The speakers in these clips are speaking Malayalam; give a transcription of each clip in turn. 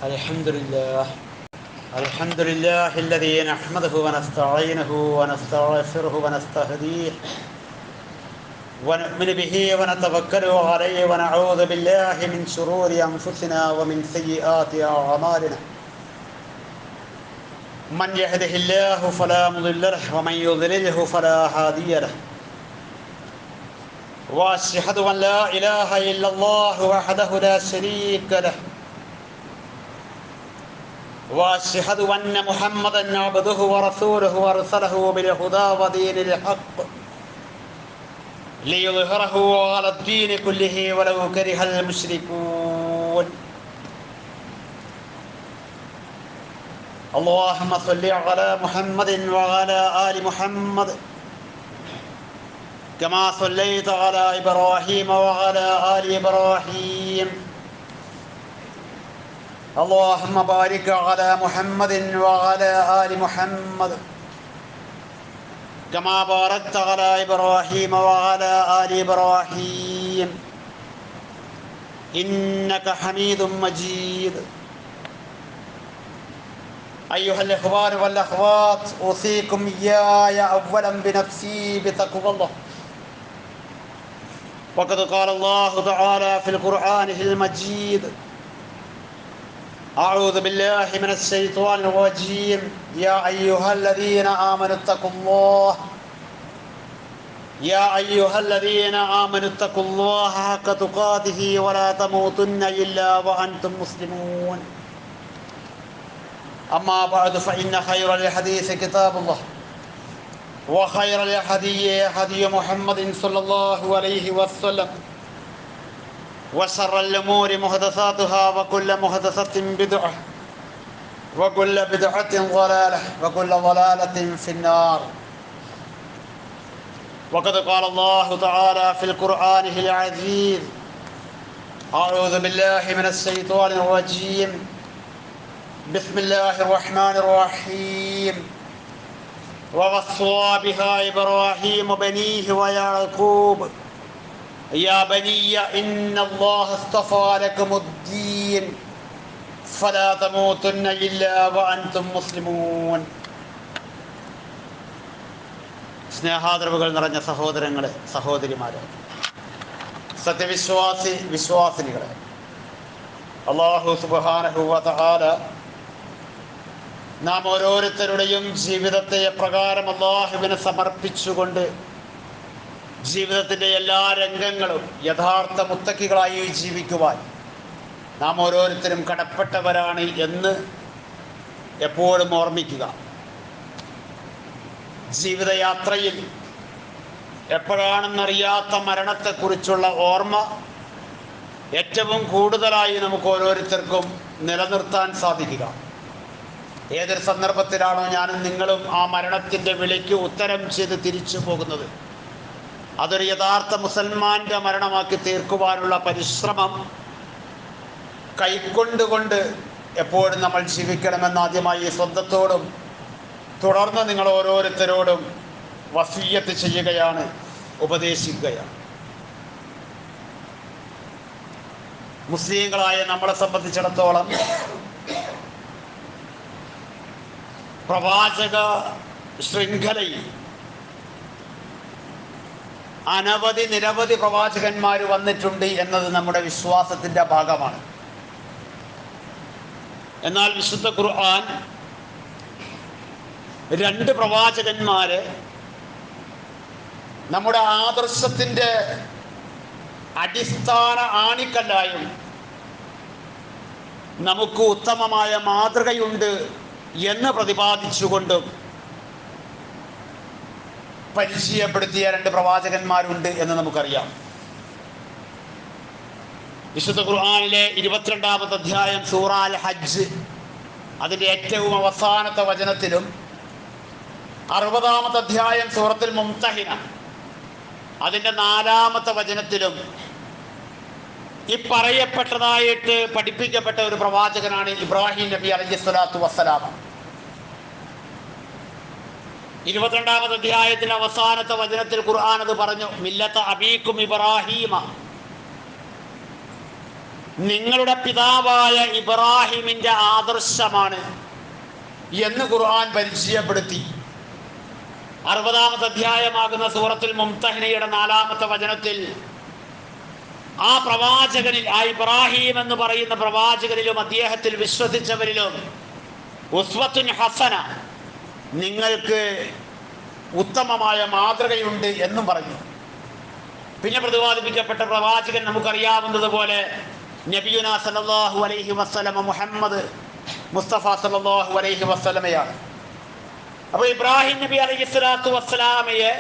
الحمد لله الذي نحمده ونستعينه ونستغفره ونستهديه ونؤمن به ونتوكل عليه ونعوذ بالله من شرور أنفسنا ومن سيئات أعمالنا. من يهده الله فلا مضل له ومن يضلله فلا هادي له. وأشهد أن لا إله إلا الله وحده لا شريك له. وأشهد أن محمدا عبده ورسوله أرسله بالهدى ودين الحق ليظهره على الدين كله ولو كره المشركون. اللهم صل على محمد وعلى آل محمد كما صليت على إبراهيم وعلى آل إبراهيم. اللهم بارك على محمد وعلى آل محمد كما باركت على إبراهيم وعلى آل إبراهيم إنك حميد مجيد. أيها الإخوان والأخوات، أوصيكم إياي أولا بنفسي بتقوى الله. وقد قال الله تعالى في القرآن المجيد: أعوذ بالله من الشيطان الرجيم. يا أيها الذين آمنوا اتقوا الله اتقوا الله حق تقاته ولا تموتن إلا وأنتم مسلمون. أما بعد، فإن خير الحديث كتاب الله، وخير الهدي هدي محمد صلى الله عليه وسلم، وشر الأمور محدثاتها وكل محدثة بدعة وكل بدعة ضلالة وكل ضلالة في النار. وقد قال الله تعالى في القرآن العزيز: أعوذ بالله من الشيطان الرجيم. بسم الله الرحمن الرحيم. ووصى بها إبراهيم بنيه ويعقوب يا بني إن الله اصطفى لكم الدين فلا تموتن إلا وأنتم مسلمون. സ്നേഹാദരവുകൾ നിറഞ്ഞ സഹോദരങ്ങളെ, സഹോദരിമാരെ, വിശ്വാസിനികളെ, അല്ലാഹു സുബ്ഹാനഹു വ തആല നാം ഓരോരുത്തരുടെയും ജീവിതത്തെ എപ്രകാരം അല്ലാഹുവിന് സമർപ്പിച്ചുകൊണ്ട് ജീവിതത്തിൻ്റെ എല്ലാ രംഗങ്ങളും യഥാർത്ഥ മുത്തക്കികളായി ജീവിക്കുവാൻ നാം ഓരോരുത്തരും കടപ്പെട്ടവരാണ് എന്ന് എപ്പോഴും ഓർമ്മിക്കുക. ജീവിതയാത്രയിൽ എപ്പോഴാണെന്നറിയാത്ത മരണത്തെക്കുറിച്ചുള്ള ഓർമ്മ ഏറ്റവും കൂടുതലായി നമുക്ക് ഓരോരുത്തർക്കും നിലനിർത്താൻ സാധിക്കുക. ഏതൊരു സന്ദർഭത്തിലാണോ ഞാനും നിങ്ങളും ആ മരണത്തിൻ്റെ വിളിക്ക് ഉത്തരം ചെയ്ത് തിരിച്ചു പോകുന്നത്, അതൊരു യഥാർത്ഥ മുസൽമാൻ്റെ മരണമാക്കി തീർക്കുവാനുള്ള പരിശ്രമം കൈക്കൊണ്ടുകൊണ്ട് എപ്പോഴും നമ്മൾ ജീവിക്കണമെന്ന് ആദ്യമായി സ്വന്തത്തോടും തുടർന്ന് നിങ്ങൾ ഓരോരുത്തരോടും വസിയ്യത്ത് ചെയ്യുകയാണ്, ഉപദേശിക്കുകയാണ്. മുസ്ലിങ്ങളായ നമ്മളെ സംബന്ധിച്ചിടത്തോളം പ്രവാചക ശൃംഖലയിൽ നിരവധി പ്രവാചകന്മാർ വന്നിട്ടുണ്ട് എന്നത് നമ്മുടെ വിശ്വാസത്തിൻ്റെ ഭാഗമാണ്. എന്നാൽ വിശുദ്ധ ഖുർആൻ 2 പ്രവാചകന്മാരെ നമ്മുടെ ആദർശത്തിൻ്റെ അടിസ്ഥാന ആണിക്കല്ലായും നമുക്ക് ഉത്തമമായ മാതൃകയുണ്ട് എന്ന് പ്രതിപാദിച്ചുകൊണ്ടും പരിചയപ്പെടുത്തിയ 2 പ്രവാചകന്മാരുണ്ട് എന്ന് നമുക്കറിയാം. വിശുദ്ധ ഖുർആനിലെ 22-ാമത്തെ അധ്യായം സൂറ അൽ ഹജ്ജ്, അതിൻ്റെ ഏറ്റവും അവസാനത്തെ വചനത്തിലും 60-ാമത്തെ അധ്യായം സൂറത്തുൽ മുംതഹിന, അതിൻ്റെ 4-ാമത്തെ വചനത്തിലും ഈ പറയപ്പെട്ടതായിട്ട് പഠിപ്പിക്കപ്പെട്ട ഒരു പ്രവാചകനാണ് ഇബ്രാഹിം നബി അലൈഹിസ്സലാത്തു വസ്സലാം. 22-ാമത്തെ അധ്യായത്തിൻ്റെ അവസാനത്തെ വചനത്തിൽ ഖുർആൻ അത് പറഞ്ഞു: മില്ലത അബീക്കും ഇബ്രാഹീമ, നിങ്ങളുടെ പിതാവായ ഇബ്രാഹിമിന്റെ ആദർശമാണ് എന്ന് ഖുർആൻ പരിചയപ്പെടുത്തി. 60-ാമത്തെ അധ്യായമാകുന്ന സൂറത്തുൽ മുംതഹിനയുടെ 4-ാമത്തെ വചനത്തിൽ ആ പ്രവാചകനിൽ, ആ ഇബ്രാഹിം എന്ന് പറയുന്ന പ്രവാചകനിലും അദ്ദേഹത്തിൽ വിശ്വസിച്ചവരിലും ഉസ്വത്തുൻ ഹസന, നിങ്ങൾക്ക് ഉത്തമമായ മാതൃകയുണ്ട് എന്നും പറഞ്ഞു. പിന്നെ പ്രതിപാദിപ്പിക്കപ്പെട്ട പ്രവാചകൻ നമുക്കറിയാവുന്നതുപോലെ നബിയുനാ സല്ലല്ലാഹു അലൈഹി വസല്ലമ മുഹമ്മദ് മുസ്തഫ സല്ലല്ലാഹു അലൈഹി വസല്ലമയാണ്. അപ്പോൾ ഇബ്രാഹിം നബി അലൈഹിസ്സലാത്തു വസ്സലാമയെ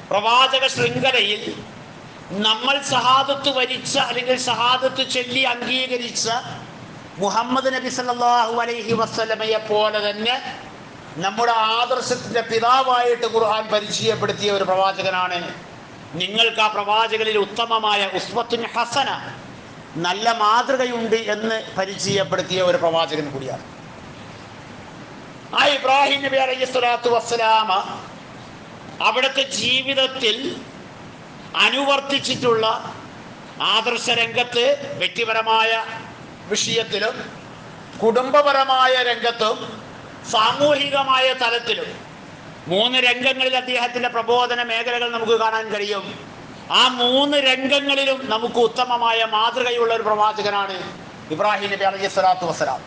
പ്രവാചക ശൃംഖലയിൽ നമ്മൾ ഷഹാദത്ത് വരിച്ച അല്ലെങ്കിൽ ഷഹാദത്ത് ചൊല്ലി അംഗീകരിച്ച മുഹമ്മദ് നബി സല്ലല്ലാഹു അലൈഹി വസല്ലമയെ പോലെ തന്നെ നമ്മുടെ ആദർശത്തിന്റെ പിതാവായിട്ട് ഖുർആൻ പരിചയപ്പെടുത്തിയ ഒരു പ്രവാചകനാണ്. നിങ്ങൾക്ക് ആ പ്രവാചകനിൽ ഉത്തമമായ ഉസ്വത്തുൻ ഹസന, നല്ല മാതൃകയുണ്ട് എന്ന് പരിചയപ്പെടുത്തിയ ഒരു പ്രവാചകൻ കൂടിയാണ്. ആ ഇബ്രാഹിം നബി അലൈഹിസ്സലാത്തു വസ്സലാമ അവിടുത്തെ ജീവിതത്തിൽ അനുവർത്തിച്ചിട്ടുള്ള ആദർശ രംഗത്ത്, വ്യക്തിപരമായ വിഷയത്തിലും കുടുംബപരമായ രംഗത്തും സാമൂഹികമായ തലത്തിലും 3 രംഗങ്ങളിൽ അദ്ദേഹത്തിന്റെ പ്രബോധന മേഖലകൾ നമുക്ക് കാണാൻ കഴിയും. ആ 3 രംഗങ്ങളിലും നമുക്ക് ഉത്തമമായ മാതൃകയുള്ള ഒരു പ്രവാചകനാണ് ഇബ്രാഹിം നബി അലൈഹിസ്സലാത്തു വസ്സലാം.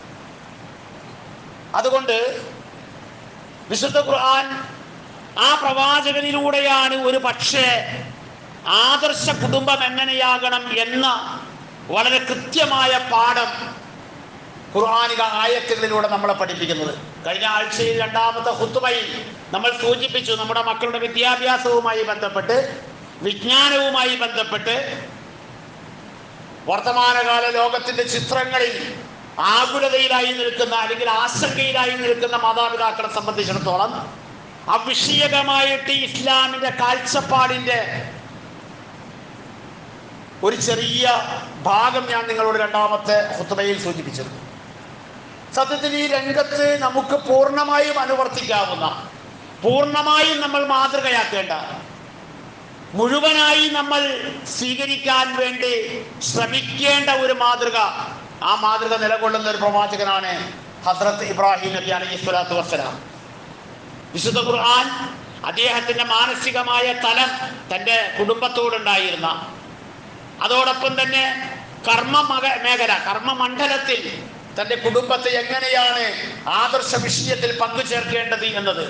അതുകൊണ്ട് വിശുദ്ധ ഖുർആൻ ആ പ്രവാചകനിലൂടെയാണ് ഒരു പക്ഷേ ആദർശ കുടുംബം എങ്ങനെയാകണം എന്ന വളരെ കൃത്യമായ പാഠം ഖുർആനിക ആയത്തുകളിലൂടെ നമ്മളെ പഠിപ്പിക്കുന്നത്. കഴിഞ്ഞ ആഴ്ചയിൽ 2-ാമത്തെ ഖുത്ബയിൽ നമ്മൾ സൂചിപ്പിച്ചു, നമ്മുടെ മക്കളുടെ വിദ്യാഭ്യാസവുമായി ബന്ധപ്പെട്ട്, വിജ്ഞാനവുമായി ബന്ധപ്പെട്ട് വർത്തമാനകാല ലോകത്തിന്റെ ചിത്രങ്ങളിൽ ആകുലതയിലായി നിൽക്കുന്ന അല്ലെങ്കിൽ ആശങ്കയിലായി നിൽക്കുന്ന മാതാപിതാക്കളെ സംബന്ധിച്ചിടത്തോളം അവിഷയകമായിട്ട് ഇസ്ലാമിന്റെ കാഴ്ചപ്പാടിന്റെ ഒരു ചെറിയ ഭാഗം ഞാൻ നിങ്ങളോട് 2-ാമത്തെ ഖുത്ബയിൽ സൂചിപ്പിച്ചിരുന്നു. സത്യത്തിൽ ഈ രംഗത്ത് നമുക്ക് പൂർണ്ണമായും അനുവർത്തിക്കാവുന്ന, പൂർണ്ണമായും നമ്മൾ മാതൃകയാക്കേണ്ട, മുഴുവനായി നമ്മൾ സ്വീകരിക്കാൻ വേണ്ടി ശ്രമിക്കേണ്ട ഒരു മാതൃക, ആ മാതൃക നിലകൊള്ളുന്ന ഒരു പ്രവാചകനാണ് ഹസ്രത്ത് ഇബ്രാഹിം നബി അലൈഹിസ്സലാത്തു വസ്സലാം. വിശുദ്ധ ഖുർആൻ അദ്ദേഹത്തിന്റെ മാനസികമായ തലം തൻ്റെ കുടുംബത്തോടുണ്ടായിരുന്ന, അതോടൊപ്പം തന്നെ മേഖല കർമ്മമണ്ഡലത്തിൽ തൻ്റെ കുടുംബത്തെ എങ്ങനെയാണ് ആദർശ വിഷയത്തിൽ പങ്കുചേർക്കേണ്ടത് എന്നത്,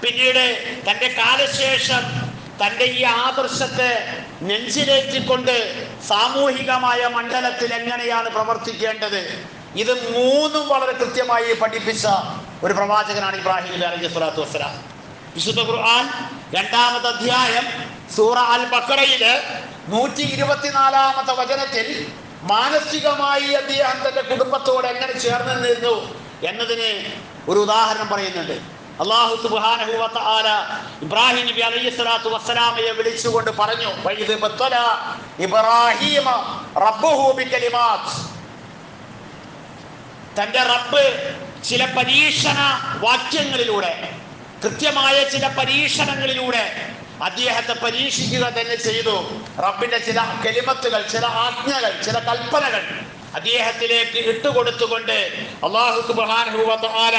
പിന്നീട് തൻ്റെ കാലശേഷം തൻ്റെ ഈ ആദർശത്തെ നെഞ്ചിലേറ്റിക്കൊണ്ട് സാമൂഹികമായ മണ്ഡലത്തിൽ എങ്ങനെയാണ് പ്രവർത്തിക്കേണ്ടത്, ഇത് 3 വളരെ കൃത്യമായി പഠിപ്പിച്ച ഒരു പ്രവാചകനാണ് ഇബ്രാഹിം നബി അലൈഹിസ്സലാത്തു വസ്സലാം. വിശുദ്ധ ഖുർആൻ 2-ാമത്തെ അധ്യായം സൂറ അൽ ബഖറയിലെ 124-ാമത്തെ വചനത്തിൽ മാനസികമായി അദ്ദേഹം തന്റെ കുടുംബത്തോട് എങ്ങനെ ചേർന്ന് നിന്നു എന്നതിന് ഒരു ഉദാഹരണം പറയുന്നുണ്ട്. അല്ലാഹു സുബ്ഹാനഹു വ തആല ഇബ്രാഹിം നബി അലൈഹിസ്സലാത്തു വസ്സലാമയെ വിളിച്ചുകൊണ്ട് പറഞ്ഞു, വഇദ് ബത്തല ഇബ്രാഹിമ റബ്ബുഹു ബികലിമാത്ത്. തന്റെ റബ്ബ് ചില പരീക്ഷണ വാക്യങ്ങളിലൂടെ, കൃത്യമായ ചില പരീക്ഷണങ്ങളിലൂടെ അദ്ദേഹത്തെ പരീക്ഷിക്കുക തന്നെ ചെയ്തു. റബ്ബിന്റെ ചില കലിമത്തുകൾ, ചില ആജ്ഞകൾ, ചില കൽപ്പനകൾ അദ്ദേഹത്തിലേക്ക് ഇട്ടുകൊടുത്തുകൊണ്ട് അല്ലാഹു സുബ്ഹാനഹു വ തആല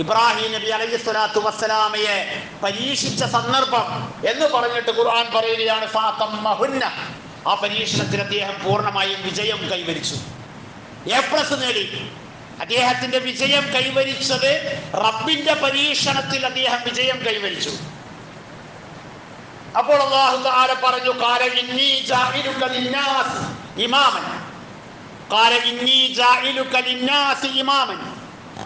ഇബ്രാഹിം നബി അലൈഹിസ്സലാത്തു വസ്സലാമയെ പരീക്ഷിച്ച സന്ദർഭം എന്ന് പറഞ്ഞിട്ട് ഖുർആൻ പറയുകയാണ്, ഫാതമ്മഹുന്ന. ആ പരീക്ഷണത്തിൽ അദ്ദേഹം പൂർണ്ണമായും വിജയം കൈവരിച്ചു, A+ നേടി. അദ്ദേഹത്തിന്റെ വിജയം കൈവരിച്ചത് റബ്ബിന്റെ പരീക്ഷണത്തിൽ അദ്ദേഹം വിജയം കൈവരിച്ചു. അപ്പോൾ അല്ലാഹു തആല പറഞ്ഞു, ഖാല ഇന്നി ജാഇലുക ലിന്നാസ് ഇമാമൻ. ഖാല ഇന്നി ജാഇലുക ലിന്നാസ് ഇമാമൻ.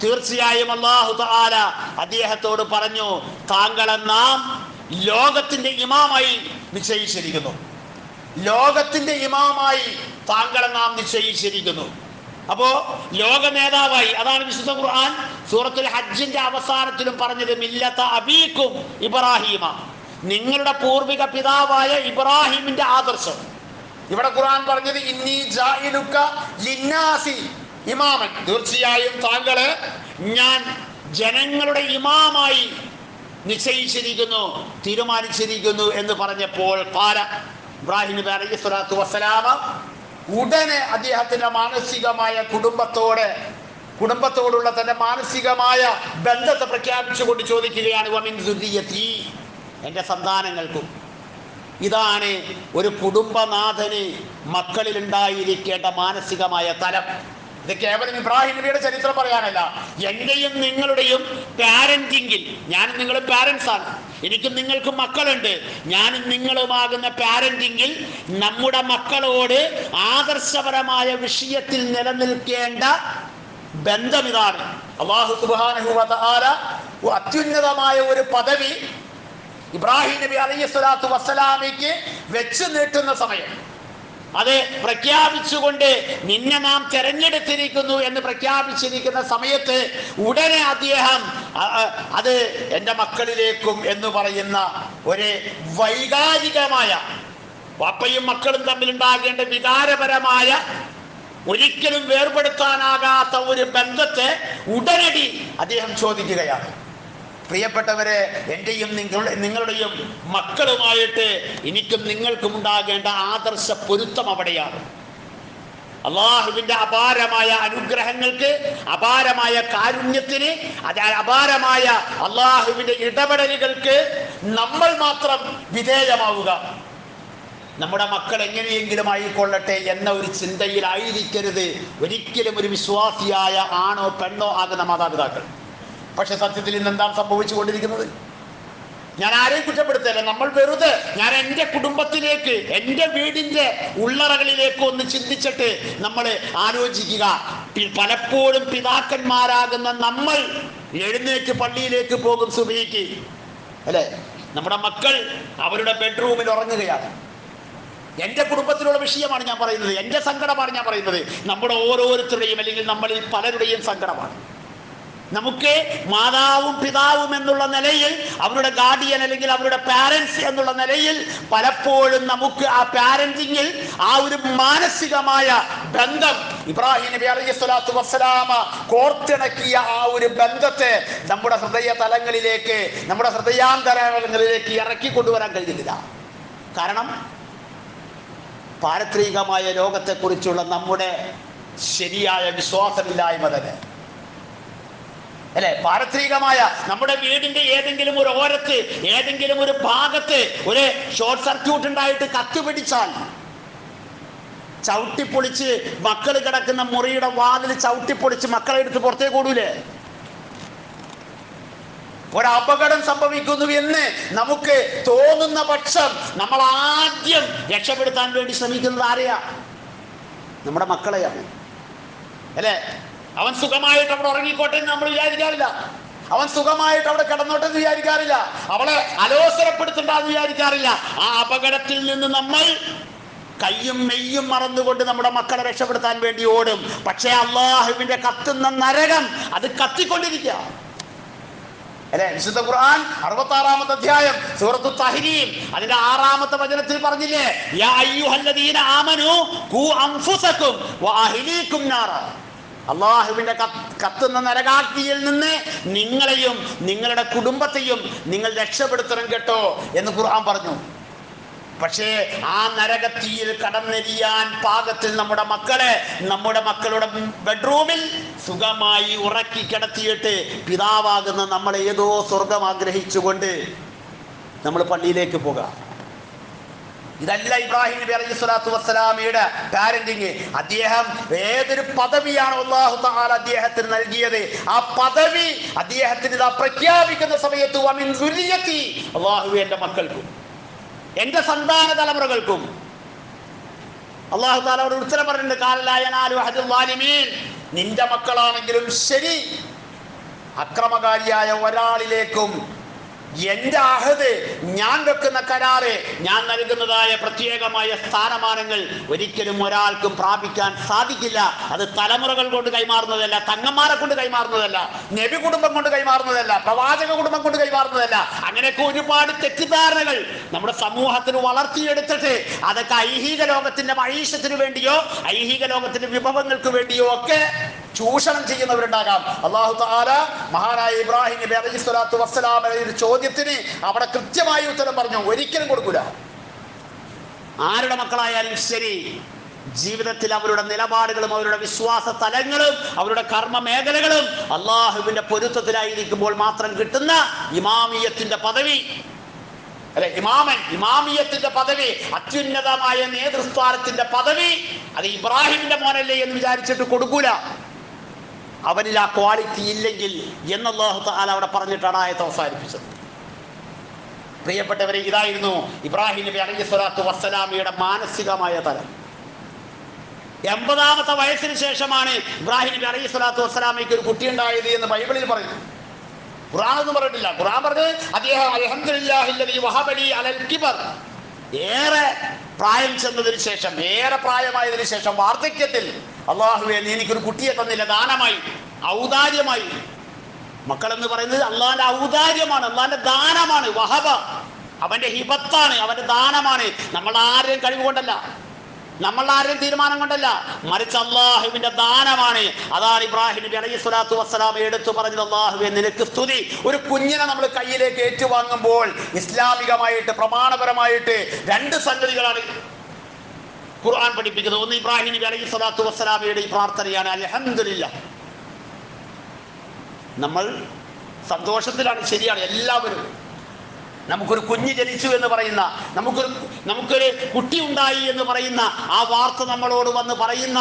തീർച്ചയായും അല്ലാഹു തആല അദ്ദേഹത്തോട് പറഞ്ഞു, താങ്കളെ നാം ലോകത്തിന്റെ ഇമാമായി നിശ്ചയിച്ചിരിക്കുന്നു. ലോകത്തിന്റെ ഇമാമായി താങ്കളെ നാം നിശ്ചയിച്ചിരിക്കുന്നു. അപ്പോ ലോക നേതാവായി, അതാണ് വിശുദ്ധ ഖുർആൻ സൂറത്തുൽ ഹജ്ജിന്റെ അവസാനത്തിലും പറഞ്ഞത്, മില്ലത അബീക്കും ഇബ്രാഹിമ, നിങ്ങളുടെ പൂർവിക പിതാവായ ഇബ്രാഹിമിന്റെ ആദർശം. ഇവിടെ ഖുർആൻ പറഞ്ഞത് ഇന്നി ജാഇലുക ലിന്നാസി ഇമാമൻ, തീർച്ചയായും താങ്കളെ ഞാൻ ജനങ്ങളുടെ ഇമാമായി നിശ്ചയിച്ചിരിക്കുന്നു, തീരുമാനിച്ചിരിക്കുന്നു എന്ന് പറഞ്ഞപ്പോൾ ഖാല ഇബ്രാഹിം നബി അലൈഹിസ്സലാത്തു വസ്സലാമ ഉടനെ അദ്ദേഹത്തിന്റെ മാനസികമായ കുടുംബത്തോടുള്ള തന്റെ മാനസികമായ ബന്ധത്തെ പ്രഖ്യാപിച്ചുകൊണ്ട് ചോദിക്കുകയാണ്, വമിൻ ദുരിയത്തി, എൻ്റെ സന്താനങ്ങൾക്കും. ഇതാണ് ഒരു കുടുംബനാഥന് മക്കളിൽ ഉണ്ടായിരിക്കേണ്ട മാനസികമായ തലം. ഇത് കേവലം ഇബ്രാഹിം നബിയുടെ ചരിത്രം പറയാനല്ല, എന്റെയും നിങ്ങളുടെയും പാരന്റിങ്ങിൽ, ഞാനും നിങ്ങളും പാരന്റ്സ് ആണ്, എനിക്കും നിങ്ങൾക്കും മക്കളുണ്ട്, ഞാനും നിങ്ങളുമാകുന്ന പാരന്റിങ്ങിൽ നമ്മുടെ മക്കളോട് ആദർശപരമായ വിഷയത്തിൽ നിലനിൽക്കേണ്ട ബന്ധം ഇതാണ്. അല്ലാഹു സുബ്ഹാനഹു വ തആല അത്യുന്നതമായ ഒരു പദവി ഇബ്രാഹിം നബി അലൈഹിസ്സലാത്തു വസ്സലാമിക്ക് വെച്ച് നീട്ടുന്ന സമയം, അത് പ്രഖ്യാപിച്ചുകൊണ്ട് നിന്നെ നാം തെരഞ്ഞെടുത്തിരിക്കുന്നു എന്ന് പ്രഖ്യാപിച്ചിരിക്കുന്ന സമയത്ത് ഉടനെ അദ്ദേഹം അത് എൻ്റെ മക്കളിലേക്കും എന്ന് പറയുന്ന ഒരു വൈകാരികമായ, പാപ്പയും മക്കളും തമ്മിലുണ്ടാകേണ്ട വികാരപരമായ, ഒരിക്കലും വേർപെടുത്താനാകാത്ത ഒരു ബന്ധത്തെ ഉടനടി അദ്ദേഹം ചോദിക്കുകയാണ്. പ്രിയപ്പെട്ടവരെ, എൻ്റെയും നിങ്ങളുടെയും മക്കളുമായിട്ട് എനിക്കും നിങ്ങൾക്കും ഉണ്ടാകേണ്ട ആദർശ പൊരുത്തം അവിടെയാണ്. അള്ളാഹുവിൻ്റെ അപാരമായ അനുഗ്രഹങ്ങൾക്ക്, അപാരമായ കാരുണ്യത്തിന്, അപാരമായ അള്ളാഹുവിൻ്റെ ഇടപെടലുകൾക്ക് നമ്മൾ മാത്രം വിധേയമാവുക. നമ്മുടെ മക്കൾ എങ്ങനെയെങ്കിലും ആയിക്കൊള്ളട്ടെ എന്ന ഒരു ചിന്തയിലായിരിക്കരുത് ഒരിക്കലും ഒരു വിശ്വാസിയായ ആണോ പെണ്ണോ ആകുന്ന മാതാപിതാക്കൾ. പക്ഷെ സത്യത്തിൽ ഇന്ന് എന്താണ് സംഭവിച്ചുകൊണ്ടിരിക്കുന്നത്? ഞാൻ ആരെയും കുറ്റപ്പെടുത്തല്ല, നമ്മൾ വെറുതെ, ഞാൻ എൻ്റെ കുടുംബത്തിലേക്ക്, എൻ്റെ വീടിൻ്റെ ഉള്ളറകളിലേക്ക് ഒന്ന് ചിന്തിച്ചിട്ട് നമ്മൾ ആലോചിക്കുക. പലപ്പോഴും പിതാക്കന്മാരാകുന്ന നമ്മൾ എഴുന്നേറ്റ് പള്ളിയിലേക്ക് പോകും സുബഹിക്ക്, അല്ലേ? നമ്മുടെ മക്കൾ അവരുടെ ബെഡ്റൂമിൽ ഉറങ്ങുകയാണ്. എൻ്റെ കുടുംബത്തിലുള്ള വിഷയമാണ് ഞാൻ പറയുന്നത്, എൻ്റെ സങ്കടമാണ് ഞാൻ പറയുന്നത്. നമ്മുടെ ഓരോരുത്തരുടെയും അല്ലെങ്കിൽ നമ്മളിൽ പലരുടെയും സങ്കടമാണ്. നമുക്ക് മാതാവും പിതാവും എന്നുള്ള നിലയിൽ, അവരുടെ ഗാർഡിയൻ അല്ലെങ്കിൽ അവരുടെ പാരൻസ് എന്നുള്ള നിലയിൽ പലപ്പോഴും നമുക്ക് ആ പാരന്റിങ്ങിൽ ആ ഒരു മാനസികമായ ബന്ധം, ഇബ്രാഹിം നബി അലൈഹിസ്സലാത്തു വസ്സലാമ കോർത്തിണക്കിയ ആ ഒരു ബന്ധത്തെ നമ്മുടെ ഹൃദയ തലങ്ങളിലേക്ക്, നമ്മുടെ ഹൃദയാന്തരങ്ങളിലേക്ക് ഇറക്കി കൊണ്ടുവരാൻ കഴിയുന്നില്ല. കാരണം പാരത്രികമായ ലോകത്തെക്കുറിച്ചുള്ള നമ്മുടെ ശരിയായ വിശ്വാസമില്ലായ്മ തന്നെ, അല്ലെ? പാരത്രികമായ നമ്മുടെ വീടിന്റെ ഏതെങ്കിലും ഒരു ഓരത്ത്, ഏതെങ്കിലും ഒരു ഭാഗത്ത് ഒരു ഷോർട്ട് സർക്യൂട്ട് ഉണ്ടായിട്ട് കത്തുപിടിച്ചാൽ ചവിട്ടിപ്പൊളിച്ച് മക്കൾ കിടക്കുന്ന മുറിയുടെ വാതിൽ ചവിട്ടിപ്പൊളിച്ച് മക്കളെ എടുത്ത് പുറത്തേക്ക് ഓടൂലേ? ഒരപകടം സംഭവിക്കുന്നു എന്ന് നമുക്ക് തോന്നുന്ന പക്ഷം നമ്മൾ ആദ്യം രക്ഷപ്പെടുത്താൻ വേണ്ടി ശ്രമിക്കുന്നത് ആരെയാ? നമ്മുടെ മക്കളെയാണ്, അല്ലേ? അവൻ സുഖമായിട്ട് അവിടെ ഉറങ്ങിക്കോട്ടെ എന്ന് നമ്മൾ വിചാരിക്കാറില്ല, അവൻ സുഖമായിട്ട് അവിടെ കിടന്നോട്ടെ എന്ന് വിചാരിക്കാറില്ല, അവളെ അലോസരപ്പെടുത്തണ്ടെന്ന് വിചാരിക്കാറില്ല. ആ അപകടത്തിൽ നിന്ന് നമ്മൾ കയ്യും മെയ്യും മറന്നുകൊണ്ട് നമ്മുടെ മക്കളെ രക്ഷപ്പെടുത്താൻ വേണ്ടി ഓടും. പക്ഷേ അള്ളാഹുവിന്റെ കത്തുന്ന നരകം അത് കത്തിക്കൊണ്ടിരിക്കുക, അല്ലെ? വിശുദ്ധ ഖുർആൻ 66-ാമത്തെ അധ്യായം സൂറത്തു തഹ്രീം അതിന്റെ 6-ാമത്തെ വചനത്തിൽ പറഞ്ഞില്ലേ, യാ അയ്യുഹല്ലദീന ആമനൂ ഖൂ അൻഫുസകും വഅഹ്ലീകും നാറ. അള്ളാഹുവിന്റെ കത്തുന്ന നരകാഗ്നിയിൽ നിന്ന് നിങ്ങളെയും നിങ്ങളുടെ കുടുംബത്തെയും നിങ്ങൾ രക്ഷപ്പെടുത്തണം കേട്ടോ എന്ന് ഖുർആൻ പറഞ്ഞു. പക്ഷേ ആ നരകത്തിയിൽ കടന്നെരിയാൻ പാകത്തിൽ നമ്മുടെ മക്കളെ നമ്മുടെ മക്കളുടെ ബെഡ്റൂമിൽ സുഖമായി ഉറക്കി കിടത്തിയിട്ട് പിതാവാകുന്ന നമ്മളെ ഏതോ സ്വർഗം ആഗ്രഹിച്ചുകൊണ്ട് നമ്മൾ പള്ളിയിലേക്ക് പോകാം. ഇതല്ല ഇബ്രാഹിം നബി അലൈഹിസ്സലാത്തു വസ്സലാമയുടെ പാരന്റിങ്. അദ്ദേഹം ഏതൊരു പദവിയാണ് അല്ലാഹു തആല അദ്ദേഹത്തിന് നൽകിയത്, ആ പദവി അദ്ദേഹത്തിന് ഇതാ പ്രഖ്യാപിക്കുന്ന സമയത്ത് വമിൻ ദുരിയത്തി, അല്ലാഹുവേ എൻ്റെ മക്കൾക്കും എൻ്റെ സന്താന തലമുറകൾക്കും. അല്ലാഹു തആല ഒരു ഉത്തരം പറഞ്ഞിട്ടുണ്ട്, ഖാല ലാ യനാലു അഹദുൽ ളാലിമീൻ. നിന്റെ മക്കളാണെങ്കിലും ശരി, അക്രമകാരിയായ ഒരാളിലേക്കും എൻ്റെ അഹദ്, ഞാൻ വെക്കുന്ന കരാറ്, ഞാൻ നൽകുന്നതായ പ്രത്യേകമായ സ്ഥാനമാനങ്ങൾ ഒരിക്കലും ഒരാൾക്കും പ്രാപിക്കാൻ സാധിക്കില്ല. അത് തലമുറകൾ കൊണ്ട് കൈമാറുന്നതല്ല, തങ്ങന്മാരെ കൊണ്ട് കൈമാറുന്നതല്ല, നബി കുടുംബം കൊണ്ട് കൈമാറുന്നതല്ല, പ്രവാചക കുടുംബം കൊണ്ട് കൈമാറുന്നതല്ല. അങ്ങനെയൊക്കെ ഒരുപാട് തെറ്റിദ്ധാരണകൾ നമ്മുടെ സമൂഹത്തിന് വളർത്തിയെടുത്തിട്ട് അതൊക്കെ ഐഹിക ലോകത്തിന്റെ മഹീഷത്തിന് വേണ്ടിയോ ഐഹിക ലോകത്തിന്റെ വിഭവങ്ങൾക്ക് വേണ്ടിയോ ഒക്കെ ചൂഷണം ചെയ്യുന്നവരുണ്ടാകാം. അല്ലാഹു തആല മഹാനായ ഇബ്രാഹിം നബി അലൈഹിസ്സലാത്തു വസ്സലാമയുടെ ചോദ്യത്തിന് അവിടെ കൃത്യമായി ഉത്തരം പറഞ്ഞു, ഒരിക്കലും കൊടുക്കൂല. ആരുടെ മക്കളായാലും ശരി, ജീവിതത്തിൽ അവരുടെ നിലപാടുകളും അവരുടെ വിശ്വാസ തലങ്ങളും അവരുടെ കർമ്മ മേഖലകളും അള്ളാഹുവിന്റെ പൊരുത്തത്തിലായിരിക്കുമ്പോൾ മാത്രം കിട്ടുന്ന ഇമാമിയത്തിന്റെ പദവി, അല്ലെ, ഇമാമിയത്തിന്റെ പദവി, അത്യുന്നതമായ നേതൃസ്ഥാനത്തിന്റെ പദവി, അത് ഇബ്രാഹിമിന്റെ മോനല്ലേ എന്ന് വിചാരിച്ചിട്ട് കൊടുക്കൂല. അവനിൽ ആ ക്വാളിറ്റി ഇല്ലെങ്കിൽ എന്ന് അല്ലാഹു തആല അവിടെ പറഞ്ഞിട്ടാണ് ആയത്ത് അവസാനിപ്പിച്ചത്. പ്രിയപ്പെട്ടവരെ, ഇതായിരുന്നു ഇബ്രാഹിം നബി അലൈഹിസ്സലാത്തു വസ്സലാമയുടെ മാനസികമായ തലം. 80ാമത്തെ വയസ്സിന് ശേഷമാണ് ഇബ്രാഹിം നബി അലൈഹിസ്സലാത്തു വസ്സലാമയ്ക്ക് ഒരു കുട്ടി ഉണ്ടായത് എന്ന് ബൈബിളിൽ പറയുന്നു. ഖുർആൻ ഒന്നും പറഞ്ഞിട്ടില്ല. ഖുർആൻ പറഞ്ഞത് അദ്ദേഹം അൽഹംദുലില്ലാഹില്ലദീ വഹബലി അലൽ കിബർ, ഏറെ പ്രായം ചെന്നതിന് ശേഷം, ഏറെ പ്രായമായതിനു ശേഷം, വാർദ്ധക്യത്തിൽ അള്ളാഹുവേ നീ എനിക്കൊരു കുട്ടിയെ തന്നില്ല, ദാനമായി, ഔദാര്യമായി. മക്കളെന്ന് പറയുന്നത് അള്ളാഹിന്റെ ഔദാര്യമാണ്, അള്ളാഹിന്റെ ദാനമാണ്. വഹബ അവന്റെ ഹിബത്താണ്, അവന്റെ ദാനമാണ്. നമ്മൾ ആരെയും കഴിവ് കൊണ്ടല്ല, നമ്മൾ ആരെയും തീരുമാനം കൊണ്ടല്ല, മറിച്ച് അള്ളാഹുവിന്റെ ദാനമാണ്. അതാണ് ഇബ്രാഹിം നബി അലൈഹിസ്സലാത്തു വസ്സലാം എടുത്തു പറഞ്ഞത്, അള്ളാഹുവേ നിനക്ക് സ്തുതി. ഒരു കുഞ്ഞിനെ നമ്മൾ കയ്യിലേക്ക് ഏറ്റുവാങ്ങുമ്പോൾ ഇസ്ലാമികമായിട്ട് പ്രമാണപരമായിട്ട് 2 സംഗതികളാണ് ഖുർആൻ പഠിപ്പിക്കുന്നത്. ഒന്ന്, ഇബ്രാഹിം നബി അലൈഹിസ്സലാത്തു വസ്സലാമയുടെ ഈ പ്രാർത്ഥനയാണ്, അൽഹംദുലില്ലാഹ്. നമ്മൾ സന്തോഷത്തിലാണ്, ശരിയാണ്, എല്ലാവരും. നമുക്കൊരു കുഞ്ഞ് ജനിച്ചു എന്ന് പറയുന്ന, നമുക്കൊരു കുട്ടി ഉണ്ടായി എന്ന് പറയുന്ന ആ വാർത്ത നമ്മളോട് വന്ന് പറയുന്ന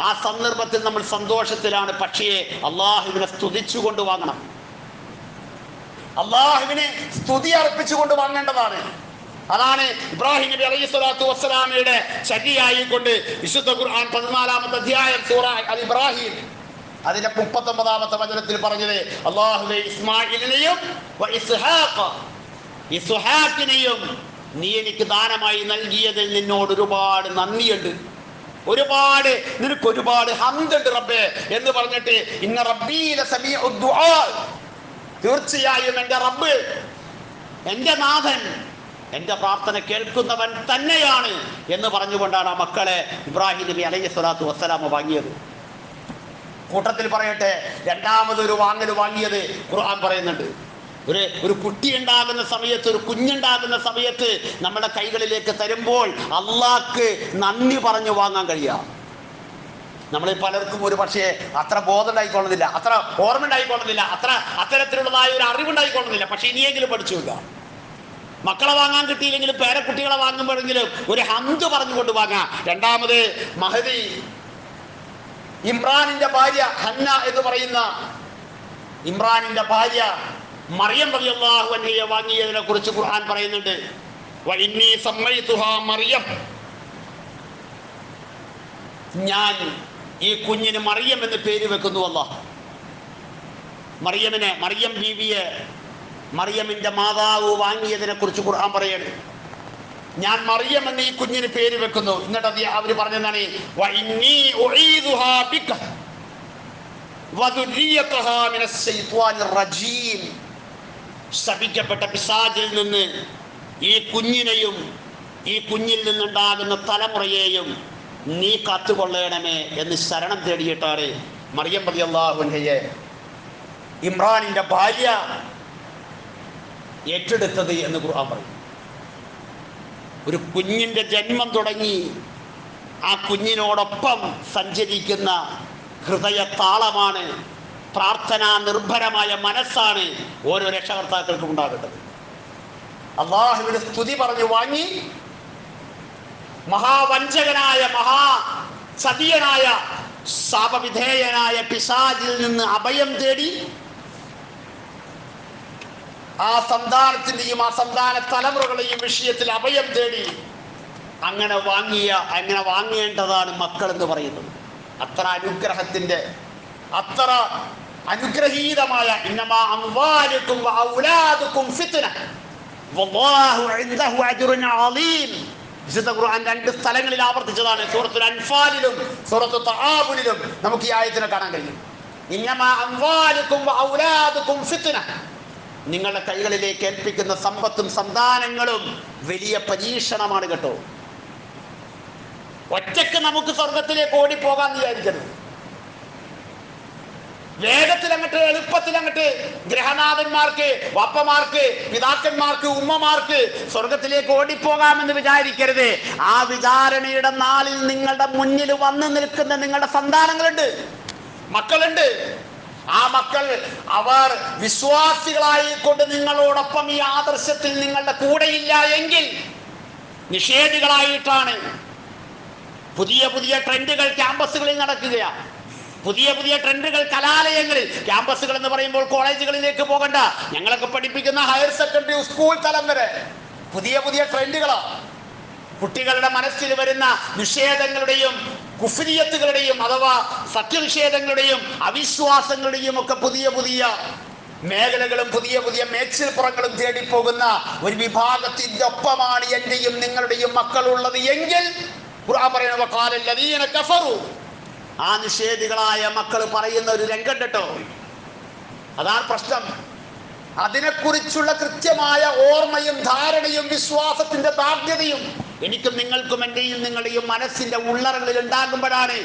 ആ സന്ദർഭത്തിൽ നമ്മൾ സന്തോഷത്തിലാണ്. പക്ഷേ അള്ളാഹുവിനെ സ്തുതിച്ചുകൊണ്ട് വാങ്ങണം, അള്ളാഹുവിനെ സ്തുതി അർപ്പിച്ചുകൊണ്ട് വാങ്ങേണ്ടതാണ്. അതാണ് ഇബ്രാഹിം നബി അലൈഹിസ്സലാത്തു വസ്സലാമയുടെ ചര്യയായിക്കൊണ്ട് വിശുദ്ധ ഖുർആൻ 14-ാമത്തെ അധ്യായം സൂറ അൽ ഇബ്രാഹിം അതിന്റെ 39-ാമത്തെ വചനത്തിൽ പറഞ്ഞത്, അല്ലാഹുവേ ഇസ്മാഈലിനെയും ഇസ്ഹാഖിനെയും നീ എനിക്ക് ദാനമായി നൽകിയതിൽ നിന്നോട് ഒരുപാട് നന്ദിയുണ്ട്, നിനക്ക് ഒരുപാട് ഹംദുണ്ട് റബ്ബേ എന്ന് പറഞ്ഞിട്ട്, ഇന്ന റബ്ബീ ലസമീഉദ് ദുആ, തീർച്ചയായും എൻ്റെ റബ്ബ്, എൻ്റെ നാഥൻ എൻ്റെ പ്രാർത്ഥന കേൾക്കുന്നവൻ തന്നെയാണ് എന്ന് പറഞ്ഞുകൊണ്ടാണ് ആ മക്കളെ ഇബ്രാഹിം നബി അലൈഹിസ്സലാത്തു വസ്സലാമ വാങ്ങിയത്. കൂട്ടത്തിൽ പറയട്ടെ, രണ്ടാമതൊരു വാങ്ങിയത് ഖുർആൻ പറയുന്നുണ്ട്. ഒരു കുട്ടി ഉണ്ടാകുന്ന സമയത്ത്, ഒരു കുഞ്ഞുണ്ടാകുന്ന സമയത്ത് നമ്മുടെ കൈകളിലേക്ക് തരുമ്പോൾ അള്ളാഹ്ക്ക് നന്ദി പറഞ്ഞു വാങ്ങാൻ കഴിയുക. നമ്മളിൽ പലർക്കും ഒരു പക്ഷേ അത്ര ബോധം ഉണ്ടായിക്കൊള്ളുന്നില്ല, അത്ര ഓർമ്മ ഉണ്ടായിക്കൊള്ളുന്നില്ല, അത്തരത്തിലുള്ളതായ ഒരു അറിവുണ്ടായിക്കൊള്ളുന്നില്ല. പക്ഷെ ഇനിയെങ്കിലും പഠിച്ചു വെക്കുക. മക്കളെ വാങ്ങാൻ കിട്ടിയില്ലെങ്കിലും പേരക്കുട്ടികളെ വാങ്ങുമ്പോഴെങ്കിലും ഒരു ഹംദ് പറഞ്ഞുകൊണ്ട് വാങ്ങാം. രണ്ടാമത് മഹദി, ഇമ്രാനിന്റെ ഭാര്യ ഹന്ന എന്ന് പറയുന്ന ഇമ്രാനിന്റെ ഭാര്യ മറിയം റളിയല്ലാഹു അൻഹയെ വാങ്ങിയതിനെ കുറിച്ച് ഖുർആൻ പറയുന്നുണ്ട്, വഇന്നി സമ്മൈതുഹാ മറിയം, ഞാൻ ഈ കുഞ്ഞിന് മറിയം എന്ന് പേര് വെക്കുന്നു. അല്ലാഹ് മറിയം ബീവിയെ, മറിയമിന്റെ മാതാവ് വാങ്ങിയതിനെ കുറിച്ച് ഖുർആൻ പറയാണ്, ഞാൻ മറിയം എന്ന് ഈ കുഞ്ഞിന് പേര് വെക്കുന്നു. എന്നിട്ട് അവര് പറഞ്ഞതാണ്, വഇന്നി ഉഈദുഹാ ബിക വദുരിയതഹാ മിനശ് ശൈത്വാനിർ റജീം, ശപിക്കപ്പെട്ട പിശാചിൽ നിന്ന് ഈ കുഞ്ഞിനെയും ഈ കുഞ്ഞിൽ നിന്നുണ്ടാകുന്ന തലമുറയെയും നീ കാത്തുകൊള്ളണമേ എന്ന് ശരണം തേടിയിട്ടാണ് മറിയം റളിയല്ലാഹു അൻഹയെ ഇമ്രാനിന്റെ ഭാര്യ ഏറ്റെടുത്തത് എന്ന് ഖുർആൻ പറയും. ഒരു കുഞ്ഞിന്റെ ജന്മം തുടങ്ങി ആ കുഞ്ഞിനോടൊപ്പം സഞ്ചരിക്കുന്ന ഹൃദയ താളമാണ്, പ്രാർത്ഥനാ നിർഭരമായ മനസ്സാണ് ഓരോ രക്ഷകർത്താക്കൾക്കും ഉണ്ടാകേണ്ടത്. അള്ളാഹുവിന് സ്തുതി പറഞ്ഞു വാങ്ങി മഹാവഞ്ചകനായ, മഹാചതിയനായ, ശാപവിധേയനായ പിശാചിൽ നിന്ന് അഭയം തേടി ആ സന്താനത്തിന്റെയും ആ സന്താന തലമുറകളെയും വിഷയത്തിൽ അഭയം തേടി അങ്ങനെ വാങ്ങേണ്ടതാണ് മക്കൾ എന്ന് പറയുന്നത്. അത്ര അനുഗ്രഹത്തിന്റെ, അത്ര അനുഗ്രഹീതമായ, ഇന്നമാ അംവാലുക്കും വഔലാദുക്കും ഫിത്ന വല്ലാഹു ഇൻദഹു അജ്റുൻ അളീം, വിശുദ്ധ ഖുർആൻ 2 സ്ഥലങ്ങളിൽ ആവർത്തിച്ചതാണ്. സൂറത്തുൽ അൻഫാലിലും സൂറത്തുൽ തആബുലിലും നമുക്ക് ഈ ആയത്തിനെ കാണാൻ കഴിയും. ഇന്നമാ അംവാലുക്കും വഔലാദുക്കും ഫിത്ന, നിങ്ങളുടെ കൈകളിലേക്ക് ഏൽപ്പിക്കുന്ന സമ്പത്തും സന്താനങ്ങളും വലിയ പരീക്ഷണമാണ് കേട്ടോ. ഒറ്റക്ക് നമുക്ക് സ്വർഗത്തിലേക്ക് ഓടിപ്പോകാൻ വിചാരിക്കരുത്. വേഗത്തിൽ അങ്ങോട്ട്, എളുപ്പത്തിൽ അങ്ങോട്ട് ഗ്രഹനാഥന്മാർക്ക്, വപ്പമാർക്ക്, പിതാക്കന്മാർക്ക്, ഉമ്മമാർക്ക് സ്വർഗത്തിലേക്ക് ഓടിപ്പോകാമെന്ന് വിചാരിക്കരുത്. ആ വിചാരണയുടെ നാളിൽ നിങ്ങളുടെ മുന്നിൽ വന്നു നിൽക്കുന്ന നിങ്ങളുടെ സന്താനങ്ങളുണ്ട്, മക്കളുണ്ട്. ആ മക്കൾ അവർ വിശ്വാസികളായി കൊണ്ട് നിങ്ങളോടൊപ്പം ഈ ആദർശത്തിൽ നിങ്ങളുടെ കൂടെയില്ല എങ്കിൽ നിഷേധികളായിട്ടാണ്. പുതിയ പുതിയ ട്രെൻഡുകൾ ക്യാമ്പസുകളിൽ നടക്കുകയാണ്. പുതിയ പുതിയ ട്രെൻഡുകൾ കലാലയങ്ങളിൽ. ക്യാമ്പസുകൾ എന്ന് പറയുമ്പോൾ കോളേജുകളിലേക്ക് പോകണ്ട, ഞങ്ങളൊക്കെ പഠിപ്പിക്കുന്ന ഹയർ സെക്കൻഡറി സ്കൂൾ തലം വരെ പുതിയ പുതിയ ട്രെൻഡുകളാണ്. കുട്ടികളുടെ മനസ്സിൽ വരുന്ന നിഷേധങ്ങളുടെയും കുഫ്രിയത്തുകളുടെയും അഥവാ സത്യനിഷേധങ്ങളുടെയും അവിശ്വാസങ്ങളുടെയും ഒക്കെ പുതിയ പുതിയ മേഖലകളും പുതിയ പുതിയ മേച്ചിൽപ്പുറങ്ങളും തേടിപ്പോകുന്ന ഒരു വിഭാഗത്തിന്റെ ഒപ്പമാണ് എന്റെയും നിങ്ങളുടെയും മക്കളുള്ളത് എങ്കിൽ ഖുർആൻ പറയുന്ന വഖാലല്ലദീന കഫറു, ആ നിഷേധികളായ മക്കൾ പറയുന്ന ഒരു രംഗം കേട്ടോ, അതാണ് പ്രശ്നം. അതിനെക്കുറിച്ചുള്ള കൃത്യമായ ഓർമ്മയും ധാരണയും വിശ്വാസത്തിന്റെ ദാർഢ്യതയും എനിക്കും നിങ്ങൾക്കും എന്റെയും നിങ്ങളുടെയും മനസ്സിന്റെ ഉള്ളറകളിൽ ഉണ്ടാകുമ്പോഴാണ്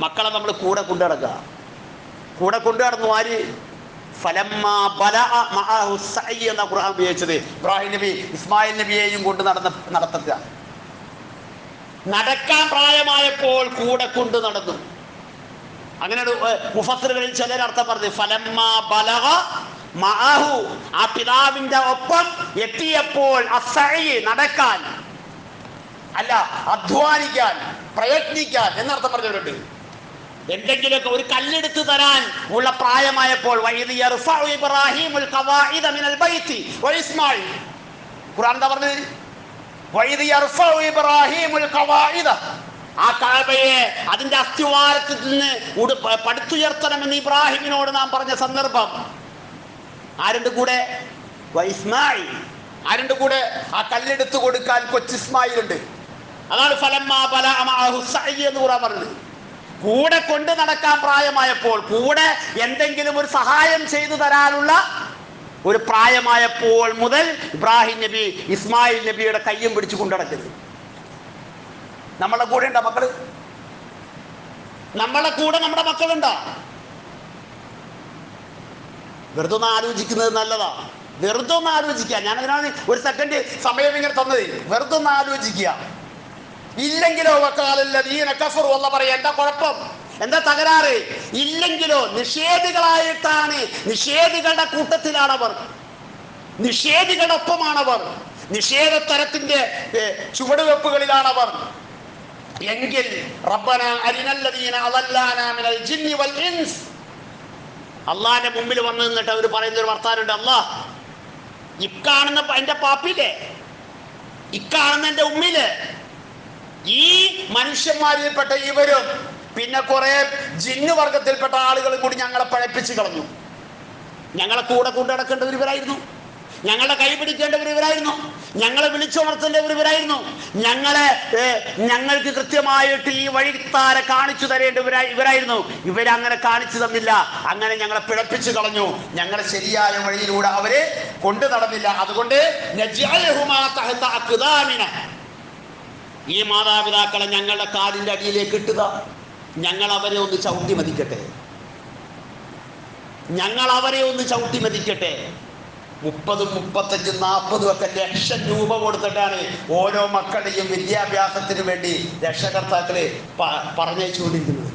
മക്കളെ നമ്മൾ കൂടെ കൊണ്ടു നടക്കുക. കൂടെ കൊണ്ടു നടന്നു ആര്? എന്ന ഖുർആൻ ഉപയോഗിച്ചത് ഇബ്രാഹിം നബി ഇസ്മായിൽ നബിയെയും കൊണ്ട് നടത്തുക. നടക്കാൻ പ്രായമായപ്പോൾ കൂടെ കൊണ്ടു നടന്നു. അങ്ങനെ മുഫസ്സിറുകളിൽ ചിലരർത്ഥം പറഞ്ഞു ഫലമ്മാ ബലഗ മഅഹു, ആ പിതാവിന്റെ ഒപ്പം എത്തിയപ്പോൾ അസ്സഈ, നടക്കാൻ അല്ല അധ്വാനിക്കാൻ, പ്രയത്നിക്കാൻ എന്നർത്ഥം പറഞ്ഞവരുണ്ട്. എന്തെങ്കിലുമൊക്കെ ഒരു കല്ലെടുത്ത് തരാൻ ഉള്ള പ്രായമായപ്പോൾ വഇദ് യർഫഉ ഇബ്രാഹീമുൽ ഖവാഇദ മിനൽ ബൈത്തി വഇസ്മാഈൽ, ഖുർആൻ എന്താ പറഞ്ഞത്? വഇദ് യർഫഉ ഇബ്രാഹീമുൽ ഖവാഇദ, ആ കഅബയെ അതിന്റെ അസ്തിവാരത്തിൽ നിന്ന് പടുത്തുയർത്തണമെന്ന് ഇബ്രാഹിമിനോട് നാം പറഞ്ഞ സന്ദർഭം. ആരുണ്ട് കൂടെ? വഇസ്മാഈൽ. ആരുണ്ട് കൂടെ? ആ കല്ലെടുത്ത് കൊടുക്കാൻ കൊച്ചിസ്മായിൽ ഉണ്ട്. അതാണ് ഫലമ്മാ ബലഅ മഅഹു സഈ എന്ന് ഖുർആൻ പറഞ്ഞത്. കൂടെ കൊണ്ട് നടക്കാൻ പ്രായമായപ്പോൾ, കൂടെ എന്തെങ്കിലും ഒരു സഹായം ചെയ്തു തരാനുള്ള ഒരു പ്രായമായപ്പോൾ മുതൽ ഇബ്രാഹിം നബി ഇസ്മായിൽ നബിയുടെ കയ്യും പിടിച്ചു കൊണ്ടുനടക്കരുത്. നമ്മളെ കൂടെ ഉണ്ടോ മക്കള്? നമ്മളെ കൂടെ നമ്മുടെ മക്കളുണ്ടോ? വെറുതെ ഒന്ന് ആലോചിക്കുന്നത് നല്ലതാ. വെറുതെ ഒന്ന് ആലോചിക്കുക. ഞാനതിനാണ് ഒരു സെക്കൻഡ് സമയം ഇങ്ങനെ തന്നത്. വെറുതെ ഒന്ന് ആലോചിക്കുക. ഇല്ലെങ്കിലോ വഖാലല്ലദീന കഫറു, അല്ലാഹു പറയാ എന്താ കുഴപ്പം, എന്താ തകരാറ്? ഇല്ലെങ്കിലോ നിഷേധികളായിട്ടാണ്, നിഷേധികളുടെ കൂട്ടത്തിലാണവർ, നിഷേധികളുടെ ഒപ്പമാണവർ, നിഷേധത്തരത്തിന്റെ ചുവടുവെപ്പുകളിലാണവർ എങ്കിൽ റബ്ബന അരിനല്ലദീന അളല്ലാന മിനൽ ജിന്നി വൽ ഇൻസ്, അള്ളാന്റെ മുമ്പിൽ വന്നു നിന്നിട്ട് അവർ പറയുന്ന ഒരു വർത്താനുണ്ട്. അല്ലാഹ്, ഇക്കാണുന്ന എന്റെ പാപ്പിലെ, ഇക്കാണുന്ന എന്റെ ഉമ്മില്, ഈ മനുഷ്യന്മാരിൽപ്പെട്ട ഇവരും പിന്നെ കുറെ ജിന്നു വർഗത്തിൽപ്പെട്ട ആളുകളും കൂടി ഞങ്ങളെ പഴപ്പിച്ച് കളഞ്ഞു. ഞങ്ങളെ കൂടെ കൊണ്ടു നടക്കേണ്ടവർ ഇവരായിരുന്നു, ഞങ്ങളെ കൈ പിടിക്കേണ്ടവർ ഇവരായിരുന്നു, ഞങ്ങളെ വിളിച്ചുണർത്തേണ്ടവർ ഇവരായിരുന്നു, ഞങ്ങൾക്ക് കൃത്യമായിട്ട് ഈ വഴിത്താര കാണിച്ചു ഇവരായിരുന്നു. ഇവരങ്ങനെ കാണിച്ചു തന്നില്ല, അങ്ങനെ ഞങ്ങളെ പിഴപ്പിച്ചു കളഞ്ഞു. ഞങ്ങളെ ശരിയായ വഴിയിലൂടെ അവരെ കൊണ്ടു നടന്നില്ല. അതുകൊണ്ട് ഈ മാതാപിതാക്കളെ ഞങ്ങളുടെ കാലിന്റെ അടിയിലേക്ക് ഇട്ടുക, ഞങ്ങൾ അവരെ ഒന്ന് ചവിട്ടി മതിക്കട്ടെ, ഞങ്ങൾ അവരെ ഒന്ന് ചവിട്ടി മതിക്കട്ടെ. 30, 35, 40 ഒക്കെ ലക്ഷം രൂപ കൊടുത്തിട്ടാണ് ഓരോ മക്കളുടെയും വിദ്യാഭ്യാസത്തിന് വേണ്ടി രക്ഷകർത്താക്കളെ പറഞ്ഞയച്ചുകൊണ്ടിരിക്കുന്നത്.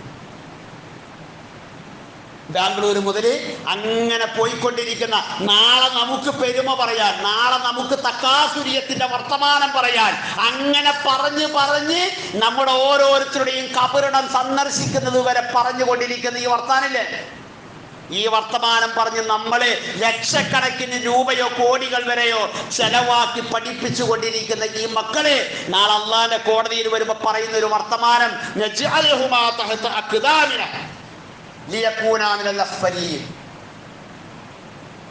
ബാംഗ്ലൂർ മുതൽ അങ്ങനെ പോയിക്കൊണ്ടിരിക്കുന്ന, നാളെ നമുക്ക് പെരുമ പറയാൻ, നാളെ നമുക്ക് തക്കാസുര്യത്തിന്റെ വർത്തമാനം പറയാൻ, അങ്ങനെ പറഞ്ഞ് നമ്മുടെ ഓരോരുത്തരുടെയും കബറിടം സന്ദർശിക്കുന്നത് വരെ പറഞ്ഞുകൊണ്ടിരിക്കുന്ന ഈ വർത്താനില്ലേ, ഈ വർത്തമാനം പറഞ്ഞ് നമ്മളെ ലക്ഷക്കണക്കിന് രൂപയോ കോടികൾ വരെയോ ചെലവാക്കി പഠിപ്പിച്ചു കൊണ്ടിരിക്കുന്ന ഈ മക്കളെ നാളെ അള്ളാന്റെ കോടതിയിൽ വരുമ്പോ പറയുന്ന ഒരു വർത്തമാനം,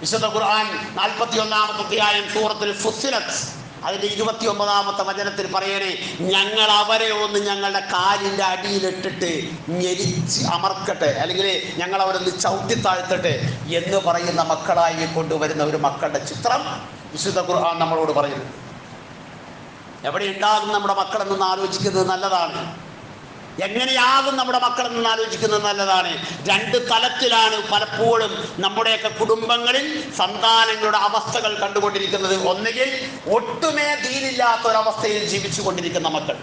വിശുദ്ധ ഖുർആൻ 41-ാമത്തെ അധ്യായം സൂറത്തുൽ ഫുസ്സിലത്ത് അതിന്റെ 29-ാമത്തെ വചനത്തിൽ പറയണേ, ഞങ്ങൾ അവരെ ഒന്ന് ഞങ്ങളുടെ കാലിന്റെ അടിയിലിട്ടിട്ട് ഞെരിച്ച് അമർക്കട്ടെ, അല്ലെങ്കിൽ ഞങ്ങൾ അവരൊന്ന് ചവിട്ടി താഴ്ത്തട്ടെ എന്ന് പറയുന്ന മക്കളായി കൊണ്ടുവരുന്ന ഒരു മക്കളുടെ ചിത്രം വിശുദ്ധ ഖുർആൻ നമ്മളോട് പറയുന്നു. എവിടെ ഉണ്ടാകും നമ്മുടെ മക്കളെന്നൊന്ന് ആലോചിക്കുന്നത് നല്ലതാണ്. എങ്ങനെയാകും നമ്മുടെ മക്കളെന്ന് ആലോചിക്കുന്നത് നല്ലതാണ്. രണ്ട് തലത്തിലാണ് പലപ്പോഴും നമ്മുടെയൊക്കെ കുടുംബങ്ങളിൽ സന്താനങ്ങളുടെ അവസ്ഥകൾ കണ്ടുകൊണ്ടിരിക്കുന്നത്. ഒന്നുകിൽ ഒട്ടുമേ ദീനില്ലാത്തൊരവസ്ഥയിൽ ജീവിച്ചു കൊണ്ടിരിക്കുന്ന മക്കൾ,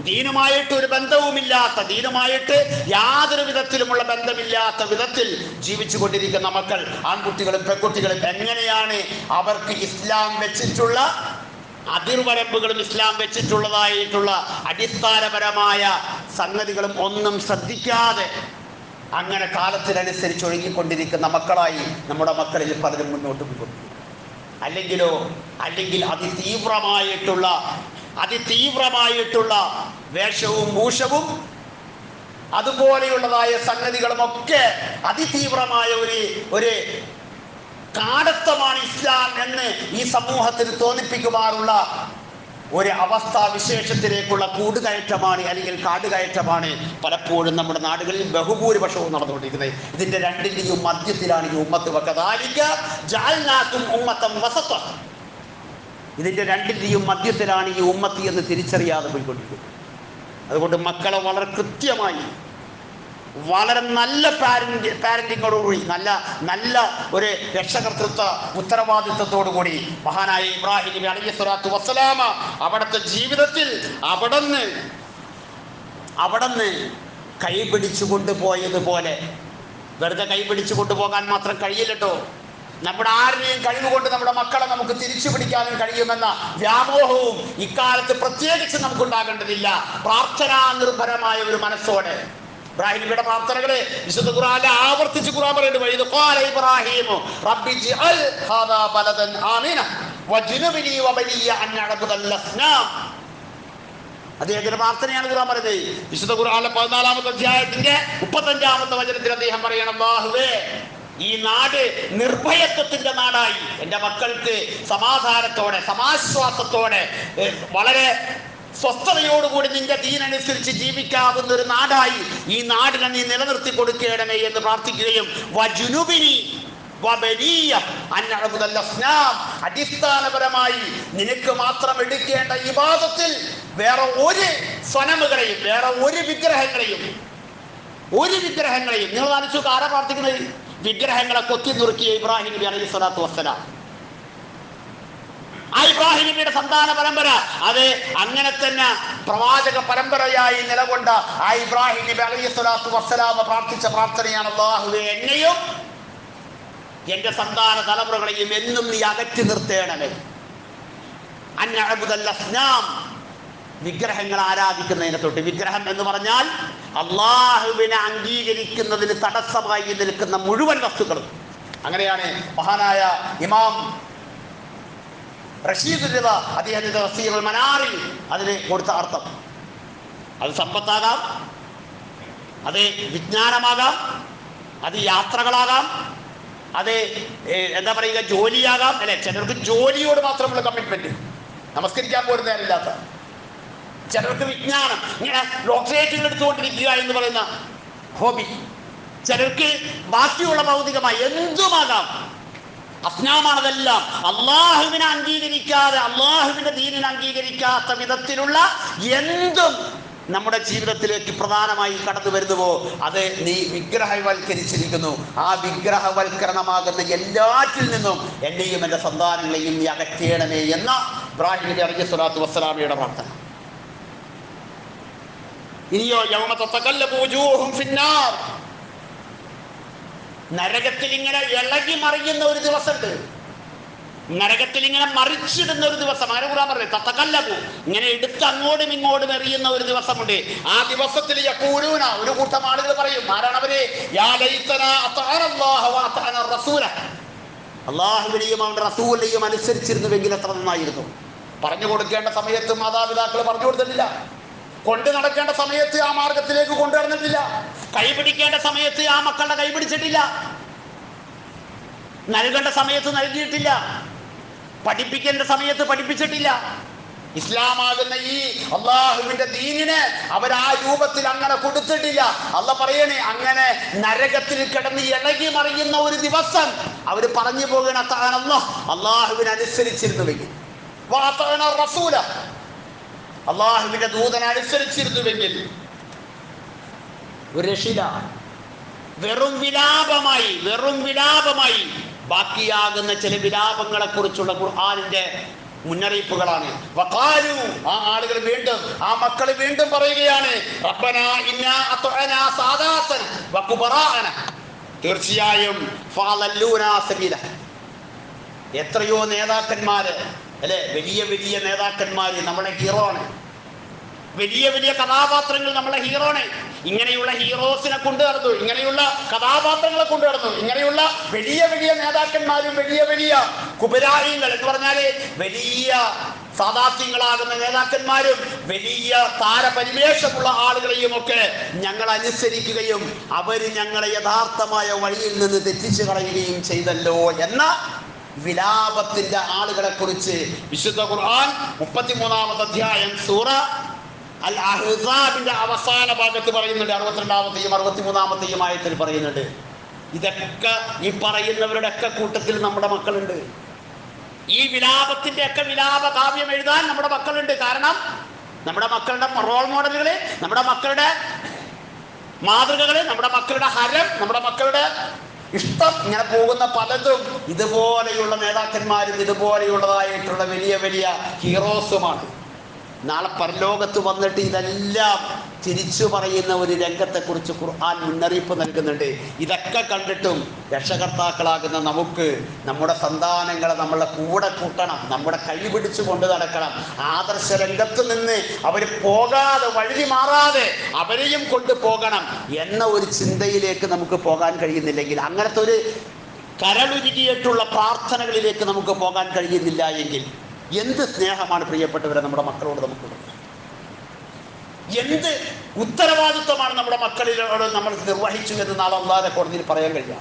ദീനുമായിട്ട് ഒരു ബന്ധവുമില്ലാത്ത, ദീനുമായിട്ട് യാതൊരു വിധത്തിലുമുള്ള ബന്ധമില്ലാത്ത വിധത്തിൽ ജീവിച്ചു കൊണ്ടിരിക്കുന്ന മക്കൾ, ആൺകുട്ടികളും പെൺകുട്ടികളും. എങ്ങനെയാണ് അവർക്ക് ഇസ്ലാം വെച്ചിട്ടുള്ള അതിർവരമ്പുകളും ഇസ്ലാം വെച്ചിട്ടുള്ളതായിട്ടുള്ള അടിസ്ഥാനപരമായ സംഗതികളും ഒന്നും ശ്രദ്ധിക്കാതെ അങ്ങനെ കാലത്തിനനുസരിച്ച് ഒഴുകിക്കൊണ്ടിരിക്കുന്ന മക്കളായി നമ്മുടെ മക്കളിൽ പലരും മുന്നോട്ട് പോയിക്കൊണ്ടിരിക്കും. അല്ലെങ്കിൽ അതിതീവ്രമായിട്ടുള്ള വേഷവും ഭൂഷവും അതുപോലെയുള്ളതായ സംഗതികളുമൊക്കെ അതിതീവ്രമായ ഒരു കാടത്തമാണ് ഇസ്ലാം എന്ന് ഈ സമൂഹത്തിന് തോന്നിപ്പിക്കുവാനുള്ള ഒരു അവസ്ഥാവിശേഷത്തിലേക്കുള്ള കൂടുകയറ്റമാണ്, അല്ലെങ്കിൽ കാടുകയറ്റമാണ് പലപ്പോഴും നമ്മുടെ നാടുകളിൽ ബഹുഭൂരിപക്ഷവും നടന്നുകൊണ്ടിരിക്കുന്നത്. ഇതിന്റെ രണ്ടിന്റെയും മധ്യത്തിലാണ് ഈ ഉമ്മത്ത്. വകദാലിക ജഅൽനാകും ഉമ്മത്തൻ വസത്ത. ഇതിന്റെ രണ്ടിന്റെയും മധ്യത്തിലാണ് ഈ ഉമ്മത്ത് എന്ന് തിരിച്ചറിയാതെ പോയിക്കൊണ്ടിരിക്കുന്നത്. അതുകൊണ്ട് മക്കളെ വളരെ കൃത്യമായി, വളരെ നല്ല പാരന്റിങ്ങോടുകൂടി, നല്ല ഒരു രക്ഷകർത്തൃത്വ ഉത്തരവാദിത്വത്തോടുകൂടി മഹാനായ ഇബ്രാഹിം നബി അലൈഹി സ്വലാത്തു വസ്സലാമ അവിടുത്തെ ജീവിതത്തിൽ അവിടുന്ന് കൈപിടിച്ചു കൊണ്ടുപോയതുപോലെ വെറുതെ കൈപിടിച്ചു കൊണ്ടുപോകാൻ മാത്രം കഴിയില്ലട്ടോ. നമ്മുടെ ആരുടെയും കഴിവുകൊണ്ട് നമ്മുടെ മക്കളെ നമുക്ക് തിരിച്ചു പിടിക്കാനും കഴിയുമെന്ന വ്യാമോഹവും ഇക്കാലത്ത് പ്രത്യേകിച്ച് നമുക്കുണ്ടാകേണ്ടതില്ല. പ്രാർത്ഥനാ നിർഭരമായ ഒരു മനസ്സോടെ ഇബ്രാഹിം നബിയുടെ പ്രാർത്ഥനകളെ വിശുദ്ധ ഖുർആനിൽ ആവർത്തിച്ച് ഖുർആൻ പറയുന്നുണ്ട്. വഇദ് ഖാല ഇബ്രാഹീമു റബ്ബി ജ്അൽ ഹാദാ ബലദൻ ആമിന വജ്നുബ്നി വബനിയ അൻ നഅ്ബുദൽ അസ്നാം. അദ്ദേഹത്തിന്റെ പ്രാർത്ഥനയാണ് ഖുർആൻ പറയുന്നത്. വിശുദ്ധ ഖുർആനിലെ 14-ാമത്തെ അധ്യായത്തിന്റെ 35-ാമത്തെ വചനത്തിൽ അദ്ദേഹം പറയണം, അല്ലാഹുവേ, ഈ നാട് നിർഭയത്വത്തിന്റെ നാടായി എൻ്റെ മക്കൾക്ക് സമാധാനത്തോടെ, സമാശ്വാസത്തോടെ, വളരെ സ്വസ്ഥതയോടുകൂടി നിന്റെ ദീനനുസരിച്ച് ജീവിക്കാവുന്ന ഒരു നാടായി ഈ നാടിനെ നീ നിലനിർത്തി കൊടുക്കണമേ എന്ന് പ്രാർത്ഥിക്കുകയും വജുനുബിനി വബനിയ അൻ നഅ്ബുദൽ അസ്നാം, അടിസ്ഥാനപരമായി നിനക്ക് മാത്രം എടുക്കേണ്ട ഇബാദത്തിൽ വേറെ ഒരു സ്വനമുകളെയും, വേറെ ഒരു വിഗ്രഹങ്ങളെയും നിങ്ങൾ ആലോചിച്ചു. ആരാ പ്രാർത്ഥിക്കുന്നത്? വിഗ്രഹങ്ങളെ കൊത്തി നുറുക്കിയ ഇബ്രാഹിം നബി അലൈഹി സ്വലാത്തു വസ്സലാം. ആ ഇബ്രാഹിം നബിയുടെ സന്താന പരമ്പര അത് അങ്ങനെ തന്നെ പ്രവാചക പരമ്പരയായി നിലകൊണ്ട ആ ഇബ്രാഹിം നബി അലൈഹി സ്വലാത്തു വസ്സലാം പ്രാർത്ഥിച്ച പ്രാർത്ഥനയാണ്, അല്ലാഹുവേ, എന്നെയും എന്റെ സന്താന തലമുറകളെയും എന്നും നീ അകറ്റി നിർത്തേണമേ. അൻ നഅ്ബുദൽ അസ്നാം, വിഗ്രഹങ്ങൾ ആരാധിക്കുന്നതിനെ തൊട്ട്. വിഗ്രഹം എന്ന് പറഞ്ഞാൽ അള്ളാഹുവിനെ അംഗീകരിക്കുന്നതിന് തടസ്സമായി നിൽക്കുന്ന മുഴുവൻ വസ്തുക്കളും. അങ്ങനെയാണ് മഹാനായ ഇമാം റഷീദ് റിള അദ്ദേഹത്തിന്റെ തഫ്സീറുൽ മനാറിൽ അതിന് കൊടുത്ത അർത്ഥം. അത് സമ്പത്താകാം, അത് വിജ്ഞാനമാകാം, അത് യാത്രകളാകാം, അത് എന്താ പറയുക, ജോലിയാകാം. അല്ലെ, ചിലർക്ക് ജോലിയോട് മാത്രമുള്ള കമ്മിറ്റ്മെന്റ്, നമസ്കരിക്കാൻ പോലും നേരമില്ലാത്ത. ചിലർക്ക് വിജ്ഞാനം, ഇങ്ങനെ ഡോക്ടറേറ്റുകൾ എടുത്തുകൊണ്ടിരിക്കുക എന്ന് പറയുന്ന ഹോബി. ചിലർക്ക് ബാക്കിയുള്ള ഭൗതികമായി എന്തുമാകാം. അസ്നാമാണതെല്ലാം. അള്ളാഹുവിനെ അംഗീകരിക്കാതെ, അള്ളാഹുവിന്റെ ദീനിനെ അംഗീകരിക്കാത്ത വിധത്തിലുള്ള എന്തും നമ്മുടെ ജീവിതത്തിലേക്ക് പ്രധാനമായി കടന്നു വരുന്നുവോ അത് നീ വിഗ്രഹവൽക്കരിച്ചിരിക്കുന്നു. ആ വിഗ്രഹവൽക്കരണമാകുന്ന എല്ലാറ്റിൽ നിന്നും എന്നെയും എൻ്റെ സന്താനങ്ങളെയും നീ അകറ്റേണമേ എന്ന ഇബ്രാഹിം നബി അലൈഹി സ്വലാത്തു വസ്സലാമയുടെ പ്രാർത്ഥന. ഇനിയോ യൗമ തതകല്ലബു വജൂഹും ഫിന്നാർ, നരകത്തിൽ ഇങ്ങനെ ഇളകി മറിയുന്ന ഒരു ദിവസമുണ്ട്. നരകത്തിൽ ഇങ്ങനെ മറിച്ചിടുന്ന ഒരു ദിവസം. അങ്ങനെ കൂടാൻ പറയുന്നത് തതകല്ലബു, ഇങ്ങനെ എടുത്ത് അങ്ങോട്ടും ഇങ്ങോട്ടും എറിയുന്ന ഒരു ദിവസമുണ്ട്. ആ ദിവസത്തിൽ യഖൂലൂന, ഒരു കൂട്ടം ആളുകൾ പറയും. ആരാണവര്? യാ ലൈതനാ അതഅനല്ലാഹ വഅതഅന റസൂല, അല്ലാഹുവിനെയും അവന്റെ റസൂലിനെയും അനുസരിച്ചിരുന്നുവെങ്കിൽ എത്ര നന്നായിരുന്നു. പറഞ്ഞു കൊടുക്കേണ്ട സമയത്ത് മാതാപിതാക്കൾ പറഞ്ഞു കൊടുത്തിട്ടില്ല. കൊണ്ടു നടക്കേണ്ട സമയത്ത് ആ മാർഗത്തിലേക്ക് കൊണ്ടുവരുന്നിട്ടില്ല. കൈപിടിക്കേണ്ട സമയത്ത് ആ മക്കളുടെ കൈപിടിച്ചിട്ടില്ല. നൽകേണ്ട സമയത്ത് നൽകിയിട്ടില്ല. പഠിപ്പിക്കേണ്ട സമയത്ത് പഠിപ്പിച്ചിട്ടില്ല. ഇസ്ലാമാകുന്ന ഈ അള്ളാഹുവിന്റെ ദീനിനെ അവർ ആ രൂപത്തിൽ അങ്ങനെ കൊടുത്തിട്ടില്ല. അള്ളാഹ് പറയണേ, അങ്ങനെ നരകത്തിൽ കിടന്ന് ഇളകി മറിയുന്ന ഒരു ദിവസം അവർ പറഞ്ഞു പോകണ അള്ളാഹുവിനെ അനുസരിച്ചിരുന്നുവെങ്കിൽ, റസൂല, അള്ളാഹുവിന്റെ ദൂതനെ അനുസരിച്ചിരുന്നുവെങ്കിൽ ഒരു രക്ഷിത. വെറും വിലാപമായി ബാക്കിയാകുന്ന ചില വിലാപങ്ങളെ കുറിച്ചുള്ള ഖുർആനിന്റെ മുന്നറിയിപ്പുകളാണ്. വഖാലു, ആ ആളുകൾ വീണ്ടും, ആ മക്കൾ വീണ്ടും പറയുകയാണ്, റബ്ബനാ ഇന്നാ അത്അനാ സാദാതന വകുബറാഅന, തീർച്ചയായും ഫഅലല്ലൂനാ സബീല. എത്രയോ നേതാക്കന്മാര് അല്ലെ, വലിയ വലിയ നേതാക്കന്മാര് നമ്മുടെ ഹീറോ ആണ്, വലിയ വലിയ കഥാപാത്രങ്ങൾ നമ്മളെ ഹീറോണ്. ഇങ്ങനെയുള്ള ഹീറോസിനെ കൊണ്ടു നടന്നു, ഇങ്ങനെയുള്ള കഥാപാത്രങ്ങളെ കൊണ്ടു നടന്നു, ഇങ്ങനെയുള്ള വലിയ വലിയ നേതാക്കന്മാരും വലിയ വലിയ കുബരായിങ്ങൾ എന്ന് പറഞ്ഞാല് വലിയ സാദാത്യങ്ങളാകുന്ന നേതാക്കന്മാരും വലിയ താരപരിവേഷമുള്ള ആളുകളെയും ഒക്കെ ഞങ്ങൾ അനുസരിക്കുകയും അവര് ഞങ്ങളെ യഥാർത്ഥമായ വഴിയിൽ നിന്ന് തെറ്റിച്ചു കളയുകയും ചെയ്തല്ലോ എന്ന വിലാപത്തിന്റെ ആളുകളെ കുറിച്ച് വിശുദ്ധ ഖുർആൻ 33-ാമത്തെ അധ്യായം സൂറ അൽ അഹ്സാബിന്റെ അവസാന ഭാഗത്ത് പറയുന്നുണ്ട്. 62-ാമത്തെയും 63-ാമത്തെയും ആയത്തിൽ പറയുന്നുണ്ട്. ഇതൊക്കെ ഈ പറയുന്നവരുടെ ഒക്കെ കൂട്ടത്തിൽ നമ്മുടെ മക്കളുണ്ട്. ഈ വിലാപത്തിന്റെ ഒക്കെ വിലാപ കാവ്യം എഴുതാൻ നമ്മുടെ മക്കളുണ്ട്. കാരണം നമ്മുടെ മക്കളുടെ റോൾ മോഡലുകള്, നമ്മുടെ മക്കളുടെ മാതൃകകള്, നമ്മുടെ മക്കളുടെ ഹരം, നമ്മുടെ മക്കളുടെ ഇഷ്ടം, ഇങ്ങനെ പോകുന്ന പലതും ഇതുപോലെയുള്ള നേതാക്കന്മാരും ഇതുപോലെയുള്ളതായിട്ടുള്ള വലിയ വലിയ ഹീറോസുമാണ്. നാളെ പരലോകത്ത് വന്നിട്ട് ഇതെല്ലാം തിരിച്ചു പറയുന്ന ഒരു രംഗത്തെക്കുറിച്ച് ഖുർആൻ മുന്നറിയിപ്പ് നൽകുന്നുണ്ട്. ഇതൊക്കെ കണ്ടിട്ടും രക്ഷകർത്താക്കളാകുന്ന നമുക്ക് നമ്മുടെ സന്താനങ്ങളെ നമ്മളെ കൂടെ കൂട്ടണം, നമ്മുടെ കൈ പിടിച്ചു കൊണ്ട് നടക്കണം. ആദർശ രംഗത്ത് നിന്ന് അവർ പോകാതെ, വഴുതി മാറാതെ അവരെയും കൊണ്ട് പോകണം എന്ന ഒരു ചിന്തയിലേക്ക് നമുക്ക് പോകാൻ കഴിയുന്നില്ലെങ്കിൽ, അങ്ങനത്തെ ഒരു കരളുരുകിയിട്ടുള്ള പ്രാർത്ഥനകളിലേക്ക് നമുക്ക് പോകാൻ കഴിയുന്നില്ല എങ്കിൽ എന്ത് സ്നേഹമാണ് പ്രിയപ്പെട്ടവരെ നമ്മുടെ മക്കളോട് നമുക്കുള്ളത്? എന്ത് ഉത്തരവാദിത്വമാണ് നമ്മുടെ മക്കളിലോട് നമ്മൾ നിർവഹിച്ചു എന്ന് നാളെ അല്ലാഹുവിന്റെ കോടതിയിൽ പറയാൻ കഴിയുക?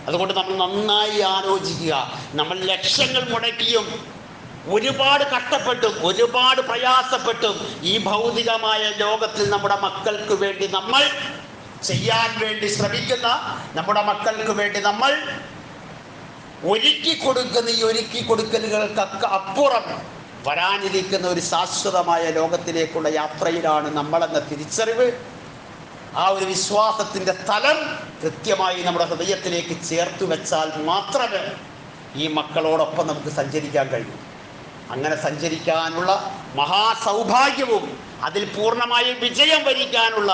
അതുകൊണ്ട് നമ്മൾ നന്നായി ആലോചിക്കുക. നമ്മൾ ലക്ഷങ്ങൾ മുടക്കിയും ഒരുപാട് കഷ്ടപ്പെട്ടും ഒരുപാട് പ്രയാസപ്പെട്ടും ഈ ഭൗതികമായ ലോകത്തിൽ നമ്മുടെ മക്കൾക്ക് വേണ്ടി നമ്മൾ ചെയ്യാൻ വേണ്ടി ശ്രമിക്കുന്ന, നമ്മുടെ മക്കൾക്ക് വേണ്ടി നമ്മൾ ഒരുക്കി കൊടുക്കുന്ന ഈ ഒരുക്കി കൊടുക്കലുകൾക്കൊക്കെ അപ്പുറം വരാനിരിക്കുന്ന ഒരു ശാശ്വതമായ ലോകത്തിലേക്കുള്ള യാത്രയിലാണ് നമ്മളെന്ന തിരിച്ചറിവ്, ആ ഒരു വിശ്വാസത്തിൻ്റെ തലം കൃത്യമായി നമ്മുടെ ഹൃദയത്തിലേക്ക് ചേർത്ത് വെച്ചാൽ മാത്രമേ ഈ മക്കളോടൊപ്പം നമുക്ക് സഞ്ചരിക്കാൻ കഴിയൂ. അങ്ങനെ സഞ്ചരിക്കാനുള്ള മഹാസൗഭാഗ്യവും അതിൽ പൂർണ്ണമായി വിജയം വരിക്കാനുള്ള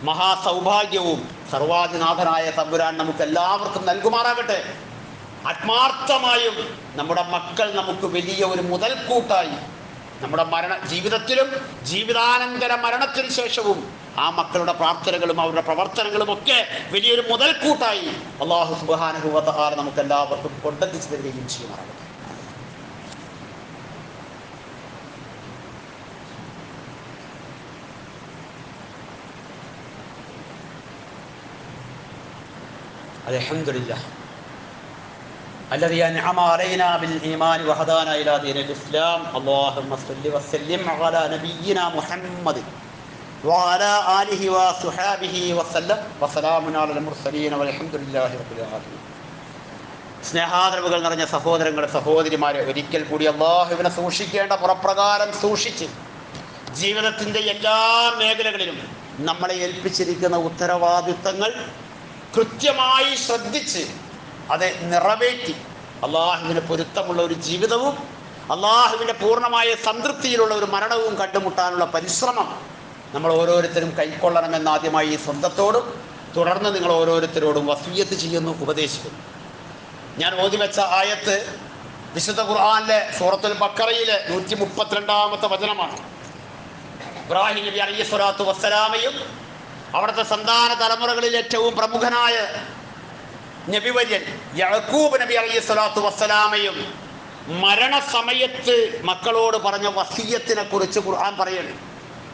മഹാസൗഭാഗ്യവും സർവാധിനാഥനായ തമ്പുരാൻ നമുക്ക് എല്ലാവർക്കും നൽകുമാറാകട്ടെ. ആത്മാർത്ഥമായും നമ്മുടെ മക്കൾ നമുക്ക് വലിയ ഒരു മുതൽക്കൂട്ടായി നമ്മുടെ ജീവിതത്തിലും ജീവിതാനന്തര മരണത്തിന് ശേഷവും ആ മക്കളുടെ പ്രാർത്ഥനകളും അവരുടെ പ്രവർത്തനങ്ങളും ഒക്കെ വലിയൊരു മുതൽക്കൂട്ടായി അല്ലാഹു സുബ്ഹാനഹു വ തആല നമുക്ക് എല്ലാവർക്കും കൊണ്ടെത്തിച്ചു തരികയും ചെയ്യുമാറാകട്ടെ. അൽഹംദുലില്ലാഹ് الذي أنعم علينا بالإيمان وهدانا إلى دين الإسلام. اللهم صل وسلم على نبينا محمد وعلى آله وصحبه وسلم وسلام على المرسلين والحمد لله رب العالمين. സ്നേഹാദരവുകൾ നിറഞ്ഞ സഹോദരങ്ങളെ സഹോദരിമാരെ, ഒരിക്കൽ കൂടി അല്ലാഹുവിനെ സൂക്ഷിക്കേണ്ട പുറപ്രകാരം സൂക്ഷിച്ച് ജീവിതത്തിൻ്റെ എല്ലാ മേഖലകളിലും നമ്മളെ ഏൽപ്പിച്ചിരിക്കുന്ന ഉത്തരവാദിത്തങ്ങൾ കൃത്യമായി ശ്രദ്ധിച്ച് അത് നിറവേറ്റി അള്ളാഹുവിന് പൊരുത്തമുള്ള ഒരു ജീവിതവും അള്ളാഹുവിൻ്റെ പൂർണ്ണമായ സംതൃപ്തിയിലുള്ള ഒരു മരണവും കണ്ടുമുട്ടാനുള്ള പരിശ്രമം നമ്മൾ ഓരോരുത്തരും കൈക്കൊള്ളണമെന്ന് ആദ്യമായി സ്വന്തത്തോടും തുടർന്ന് നിങ്ങൾ ഓരോരുത്തരോടും വസിയ്യത്ത് ചെയ്യുന്നു, ഉപദേശിക്കുന്നു. ഞാൻ ഓതി വെച്ച ആയത്ത് വിശുദ്ധ ഖുർആനിലെ സൂറത്തുൽ ബഖറയിലെ 132-ാമത്തെ വചനമാണ്. ഇബ്രാഹിം നബി അലൈഹിസ്സലാത്തു വസ്സലാമയും അവിടുത്തെ സന്താന തലമുറകളിൽ ഏറ്റവും പ്രമുഖനായ നബിവര്യൻ യഅ്കൂബ് നബി അലൈഹിസ്സലാത്തു വസ്സലാമയും മരണസമയത്ത് മക്കളോട് പറഞ്ഞ വസിയ്യത്തിനെ കുറിച്ച് ഖുർആൻ പറയുന്നു.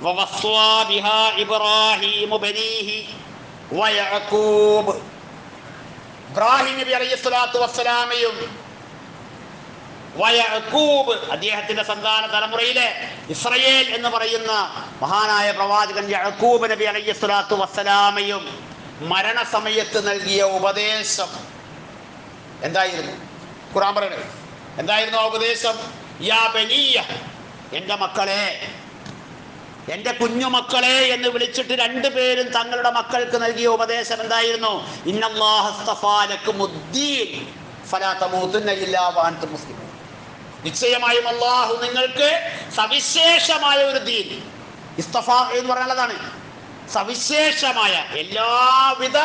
വവസ്വാ ബിഹാ ഇബ്രാഹീമു ബനീഹി വയഅ്കൂബ്. ഇബ്രാഹിം നബി അലൈഹിസ്സലാത്തു വസ്സലാമയും വയഅ്കൂബ് അദ്ദേഹത്തിന്റെ സന്താന തലമുറയിലെ ഇസ്രയേൽ എന്ന് പറയുന്ന മഹാനായ പ്രവാചകൻ യഅ്കൂബ് നബി അലൈഹിസ്സലാത്തു വസ്സലാമയും മരണസമയത്ത് നൽകിയ ഉപദേശം എന്തായിരുന്നു? ഖുർആൻ പറയുന്നത് എന്തായിരുന്നു ആ ഉപദേശം? യാ ബനിയ എൻ്റെ മക്കളെ, എൻ്റെ കുഞ്ഞുമക്കളെ എന്ന് വിളിച്ചിട്ട് രണ്ടുപേരും തങ്ങളുടെ മക്കൾക്ക് നൽകിയ ഉപദേശം എന്തായിരുന്നു? ഇന്നല്ലാഹ അസ്തഫാ ലക്കുമുദ്ദീൻ ഫലാ തമൂതുന്ന ഇല്ലാ വഅൻതും മുസ്ലിമൂൻ. നിശ്ചയമായും അല്ലാഹു നിങ്ങൾക്ക് സവിശേഷമായ ഒരു ദീൻ, ഇസ്തഫ എന്ന് പറയുന്നതാണ് സവിശേഷമായ, എല്ലാവിധ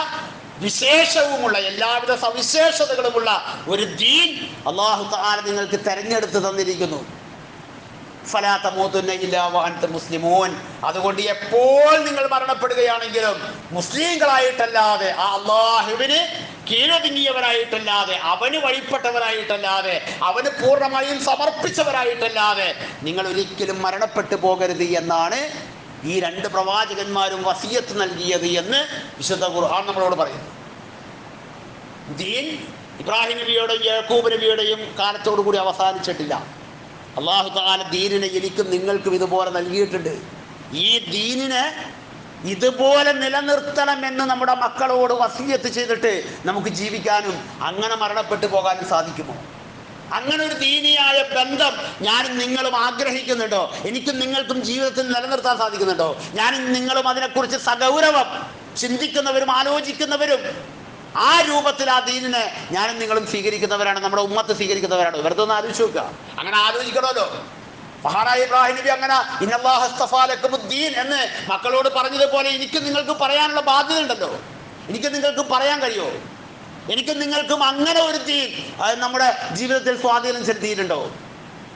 വിശേഷവുമുള്ള, എല്ലാവിധ സവിശേഷതകളുമുള്ള ഒരു ദീൻ അല്ലാഹു തആല നിങ്ങൾക്ക് തെരഞ്ഞെടുത്ത് തന്നിരിക്കുന്നു. ഫലാ തമൂതുന്ന ഇല്ലാ വഅൻതും മുസ്ലിമൂൻ. അതുകൊണ്ട് എപ്പോൾ നിങ്ങൾ മരണപ്പെടുകയാണെങ്കിലും മുസ്ലിങ്ങളായിട്ടല്ലാതെ, ആ അല്ലാഹുവിന് കീഴടങ്ങിയവരായിട്ടല്ലാതെ, അവന് വഴിപ്പെട്ടവരായിട്ടല്ലാതെ, അവന് പൂർണ്ണമായും സമർപ്പിച്ചവരായിട്ടല്ലാതെ നിങ്ങൾ ഒരിക്കലും മരണപ്പെട്ടു പോകരുത് എന്നാണ് ഈ രണ്ട് പ്രവാചകന്മാരും വസിയത്ത് നൽകിയത് എന്ന് വിശുദ്ധ ഖുർആൻ നമ്മളോട് പറയുന്നു. ദീൻ ഇബ്രാഹിം നബിയുടെയും യാക്കൂബ് നബിയുടെയും കാലത്തോടു കൂടി അവസാനിച്ചിട്ടില്ല. അല്ലാഹു തആല ദീനിനെ എനിക്കും നിങ്ങൾക്കും ഇതുപോലെ നൽകിയിട്ടുണ്ട്. ഈ ദീനിനെ ഇതുപോലെ നിലനിർത്തണമെന്ന് നമ്മുടെ മക്കളോട് വസിയത്ത് ചെയ്തിട്ട് നമുക്ക് ജീവിക്കാനും അങ്ങനെ മരണപ്പെട്ടു പോകാനും സാധിക്കുമോ? അങ്ങനെ ഒരു ദീനിയായ ബന്ധം ഞാനും നിങ്ങളും ആഗ്രഹിക്കുന്നുണ്ടോ? എനിക്കും നിങ്ങൾക്കും ജീവിതത്തിൽ നിലനിർത്താൻ സാധിക്കുന്നുണ്ടോ? ഞാനും നിങ്ങളും അതിനെക്കുറിച്ച് സഗൗരവം ചിന്തിക്കുന്നവരും ആലോചിക്കുന്നവരും ആ രൂപത്തിൽ ആ ദീനിനെ ഞാനും നിങ്ങളും സ്വീകരിക്കുന്നവരാണ്, നമ്മുടെ ഉമ്മത്ത് സ്വീകരിക്കുന്നവരാണ്. വെറുതെ ഒന്ന് ആലോചിച്ച് നോക്കുക. അങ്ങനെ ആലോചിക്കണമല്ലോ. മഹാനായ ഇബ്രാഹിം നബി അങ്ങനെ ഇന്നല്ലാഹ അസ്തഫാ ലക്കുമുദ്ദീൻ എന്ന് മക്കളോട് പറഞ്ഞതുപോലെ എനിക്ക് നിങ്ങൾക്ക് പറയാനുള്ള ബാധ്യത ഉണ്ടല്ലോ. എനിക്ക് നിങ്ങൾക്ക് പറയാൻ കഴിയുമോ? എനിക്ക് നിങ്ങൾക്കും അങ്ങനെ ഒരു ദീൻ നമ്മുടെ ജീവിതത്തിൽ സ്വാധീനം ചെലുത്തിയിട്ടുണ്ടോ?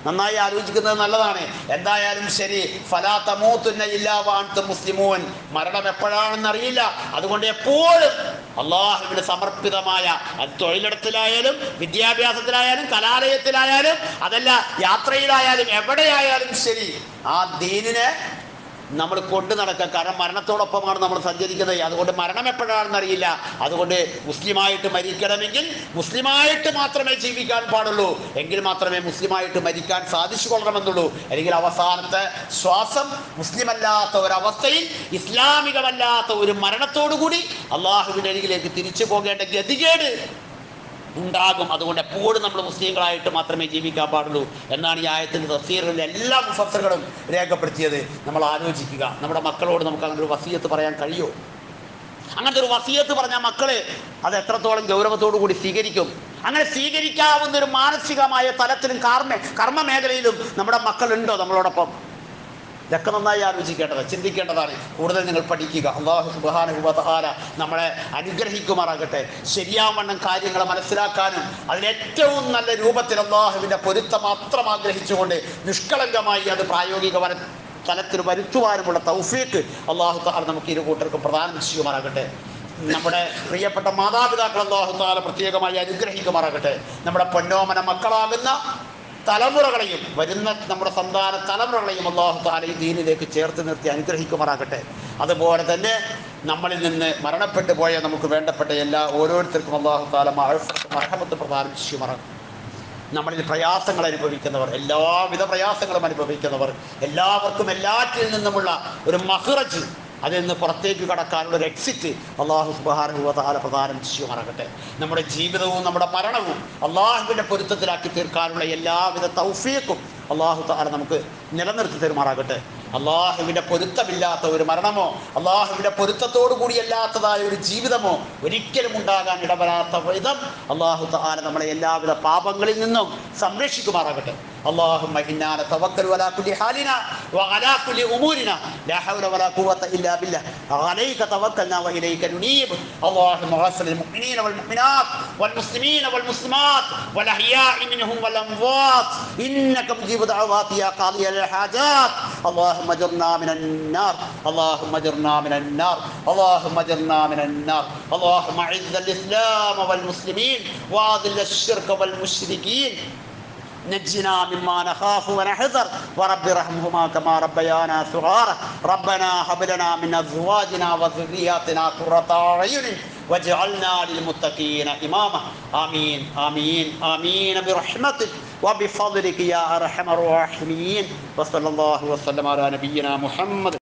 നന്നായി ആലോചിക്കുന്നത് നല്ലതാണ്. എന്തായാലും ശരി, ഫലാ തമൂതുന്ന ഇല്ലാ വഅൻതും മുസ്ലിമൂൻ. മരണം എപ്പോഴാണെന്ന് അറിയില്ല. അതുകൊണ്ട് എപ്പോഴും അല്ലാഹുവിന് സമർപ്പിതമായ, അത് തൊഴിലിടത്തിലായാലും വിദ്യാഭ്യാസത്തിലായാലും കലാലയത്തിലായാലും അതല്ല യാത്രയിലായാലും എവിടെയായാലും ശരി, ആ ദീനിനെ നമ്മൾ കൊണ്ടു നടക്കുക. കാരണം മരണത്തോടൊപ്പമാണ് നമ്മൾ സഞ്ചരിക്കുന്നത്. അതുകൊണ്ട് മരണം എപ്പോഴാണെന്ന് അറിയില്ല. അതുകൊണ്ട് മുസ്ലിമായിട്ട് മരിക്കണമെങ്കിൽ മുസ്ലിമായിട്ട് മാത്രമേ ജീവിക്കാൻ പാടുള്ളൂ. എങ്കിൽ മാത്രമേ മുസ്ലിമായിട്ട് മരിക്കാൻ സാധിച്ചു കൊള്ളണമെന്നുള്ളൂ. അല്ലെങ്കിൽ അവസാനത്തെ ശ്വാസം മുസ്ലിമല്ലാത്ത ഒരവസ്ഥയിൽ, ഇസ്ലാമികമല്ലാത്ത ഒരു മരണത്തോടുകൂടി അള്ളാഹുവിൻ്റെ അരികിലേക്ക് തിരിച്ചു പോകേണ്ട ഗതികേട് ഉണ്ടാകും. അതുകൊണ്ട് എപ്പോഴും നമ്മൾ മുസ്ലിങ്ങളായിട്ട് മാത്രമേ ജീവിക്കാൻ പാടുള്ളൂ എന്നാണ് ഈ ആയത്തിൻ്റെ തഫ്സീറിലെ എല്ലാ മുഫസ്സിറുകളും രേഖപ്പെടുത്തിയത്. നമ്മൾ ആലോചിക്കുക, നമ്മുടെ മക്കളോട് നമുക്ക് അങ്ങനെ ഒരു വസിയത്ത് പറയാൻ കഴിയുമോ? അങ്ങനത്തെ ഒരു വസിയത്ത് പറഞ്ഞാൽ മക്കള് അത് എത്രത്തോളം ഗൗരവത്തോടു കൂടി സ്വീകരിക്കും? അങ്ങനെ സ്വീകരിക്കാവുന്ന ഒരു മാനസികമായ തലത്തിലും കർമ്മ മേഖലയിലും നമ്മുടെ മക്കളുണ്ടോ നമ്മളോടൊപ്പം? ഇതൊക്കെ നന്നായി ആലോചിക്കേണ്ടത്, ചിന്തിക്കേണ്ടതാണ്. കൂടുതൽ നിങ്ങൾ പഠിക്കുക. അല്ലാഹു സുബ്ഹാനഹു വ തആല നമ്മളെ അനുഗ്രഹിക്കുമാറാകട്ടെ. ശരിയാവണ്ണം കാര്യങ്ങൾ മനസ്സിലാക്കാനും അതിലേറ്റവും നല്ല രൂപത്തിൽ അല്ലാഹുവിൻ്റെ പൊരുത്തം മാത്രം ആഗ്രഹിച്ചുകൊണ്ട് നിഷ്കളങ്കമായി അത് പ്രായോഗിക തലത്തിൽ വരുത്തുവാനുമുള്ള തൗഫീഖ് അല്ലാഹു തആല നമുക്ക് ഇരു കൂട്ടർക്കും പ്രദാനം ചെയ്യുമാറാകട്ടെ. നമ്മുടെ പ്രിയപ്പെട്ട മാതാപിതാക്കൾ അല്ലാഹു തആല പ്രത്യേകമായി അനുഗ്രഹിക്കുമാറാകട്ടെ. നമ്മുടെ പൊന്നോമന മക്കളാകുന്ന തലമുറകളെയും വരുന്ന നമ്മുടെ സന്താന തലമുറകളെയും അല്ലാഹു തആല ഈ ദീനിലേക്ക് ചേർത്ത് നിർത്തി അനുഗ്രഹിക്കുമാറാകട്ടെ. അതുപോലെ തന്നെ നമ്മളിൽ നിന്ന് മരണപ്പെട്ടു പോയ നമുക്ക് വേണ്ടപ്പെട്ട ഓരോരുത്തർക്കും അല്ലാഹു തആല മർഹമത്ത് പ്രദാനം ചെയ്യുമാറാകട്ടെ. നമ്മളിൽ പ്രയാസങ്ങൾ അനുഭവിക്കുന്നവർ, എല്ലാവിധ പ്രയാസങ്ങളും അനുഭവിക്കുന്നവർ, എല്ലാവർക്കും എല്ലാറ്റിൽ നിന്നുമുള്ള ഒരു മഖ്റജ്, അതിൽ നിന്ന് പുറത്തേക്ക് കടക്കാനുള്ള ഒരു എക്സിറ്റ് അല്ലാഹു സുബ്ഹാനഹു വ തആല പ്രദാനം ചെയ്യുമാറാകട്ടെ. നമ്മുടെ ജീവിതവും നമ്മുടെ മരണവും അല്ലാഹുവിൻ്റെ പൊരുത്തത്തിലാക്കി തീർക്കാനുള്ള എല്ലാവിധ തൗഫീഖും അല്ലാഹു തആല നമുക്ക് നിലനിർത്തി തരുമാറാകട്ടെ. അല്ലാഹുവിൻ്റെ പൊരുത്തമില്ലാത്ത ഒരു മരണമോ അല്ലാഹുവിൻ്റെ പൊരുത്തത്തോടു കൂടിയല്ലാത്തതായ ഒരു ജീവിതമോ ഒരിക്കലും ഉണ്ടാകാൻ ഇടവരാത്ത വിധം അല്ലാഹു തആല നമ്മളെ എല്ലാവിധ പാപങ്ങളിൽ നിന്നും സംരക്ഷിക്കുമാറാകട്ടെ. اللهم إنا نتوكل على كل حالنا وعلى كل أمورنا لا حول ولا قوة إلا بالله عليك توكلنا وإليك ننيب. اللهم اغفر للمؤمنين والمؤمنات والمسلمين والمسلمات والأحياء منهم والأموات إنك مجيب دعوات يا قاضي الحاجات. اللهم اجرنا من النار، اللهم اجرنا من النار، اللهم اجرنا من النار. اللهم أعز الإسلام والمسلمين وأذل الشرك والمشركين. نجنا مما نخاف ونحذر ورب ارحمهما كما ربيانا صغارا. ربنا هب لنا من ازواجنا وذرياتنا قرة اعين واجعلنا للمتقين اماما. امين امين امين برحمتك وبفضلك يا ارحم الراحمين. وصلى الله وسلم على نبينا محمد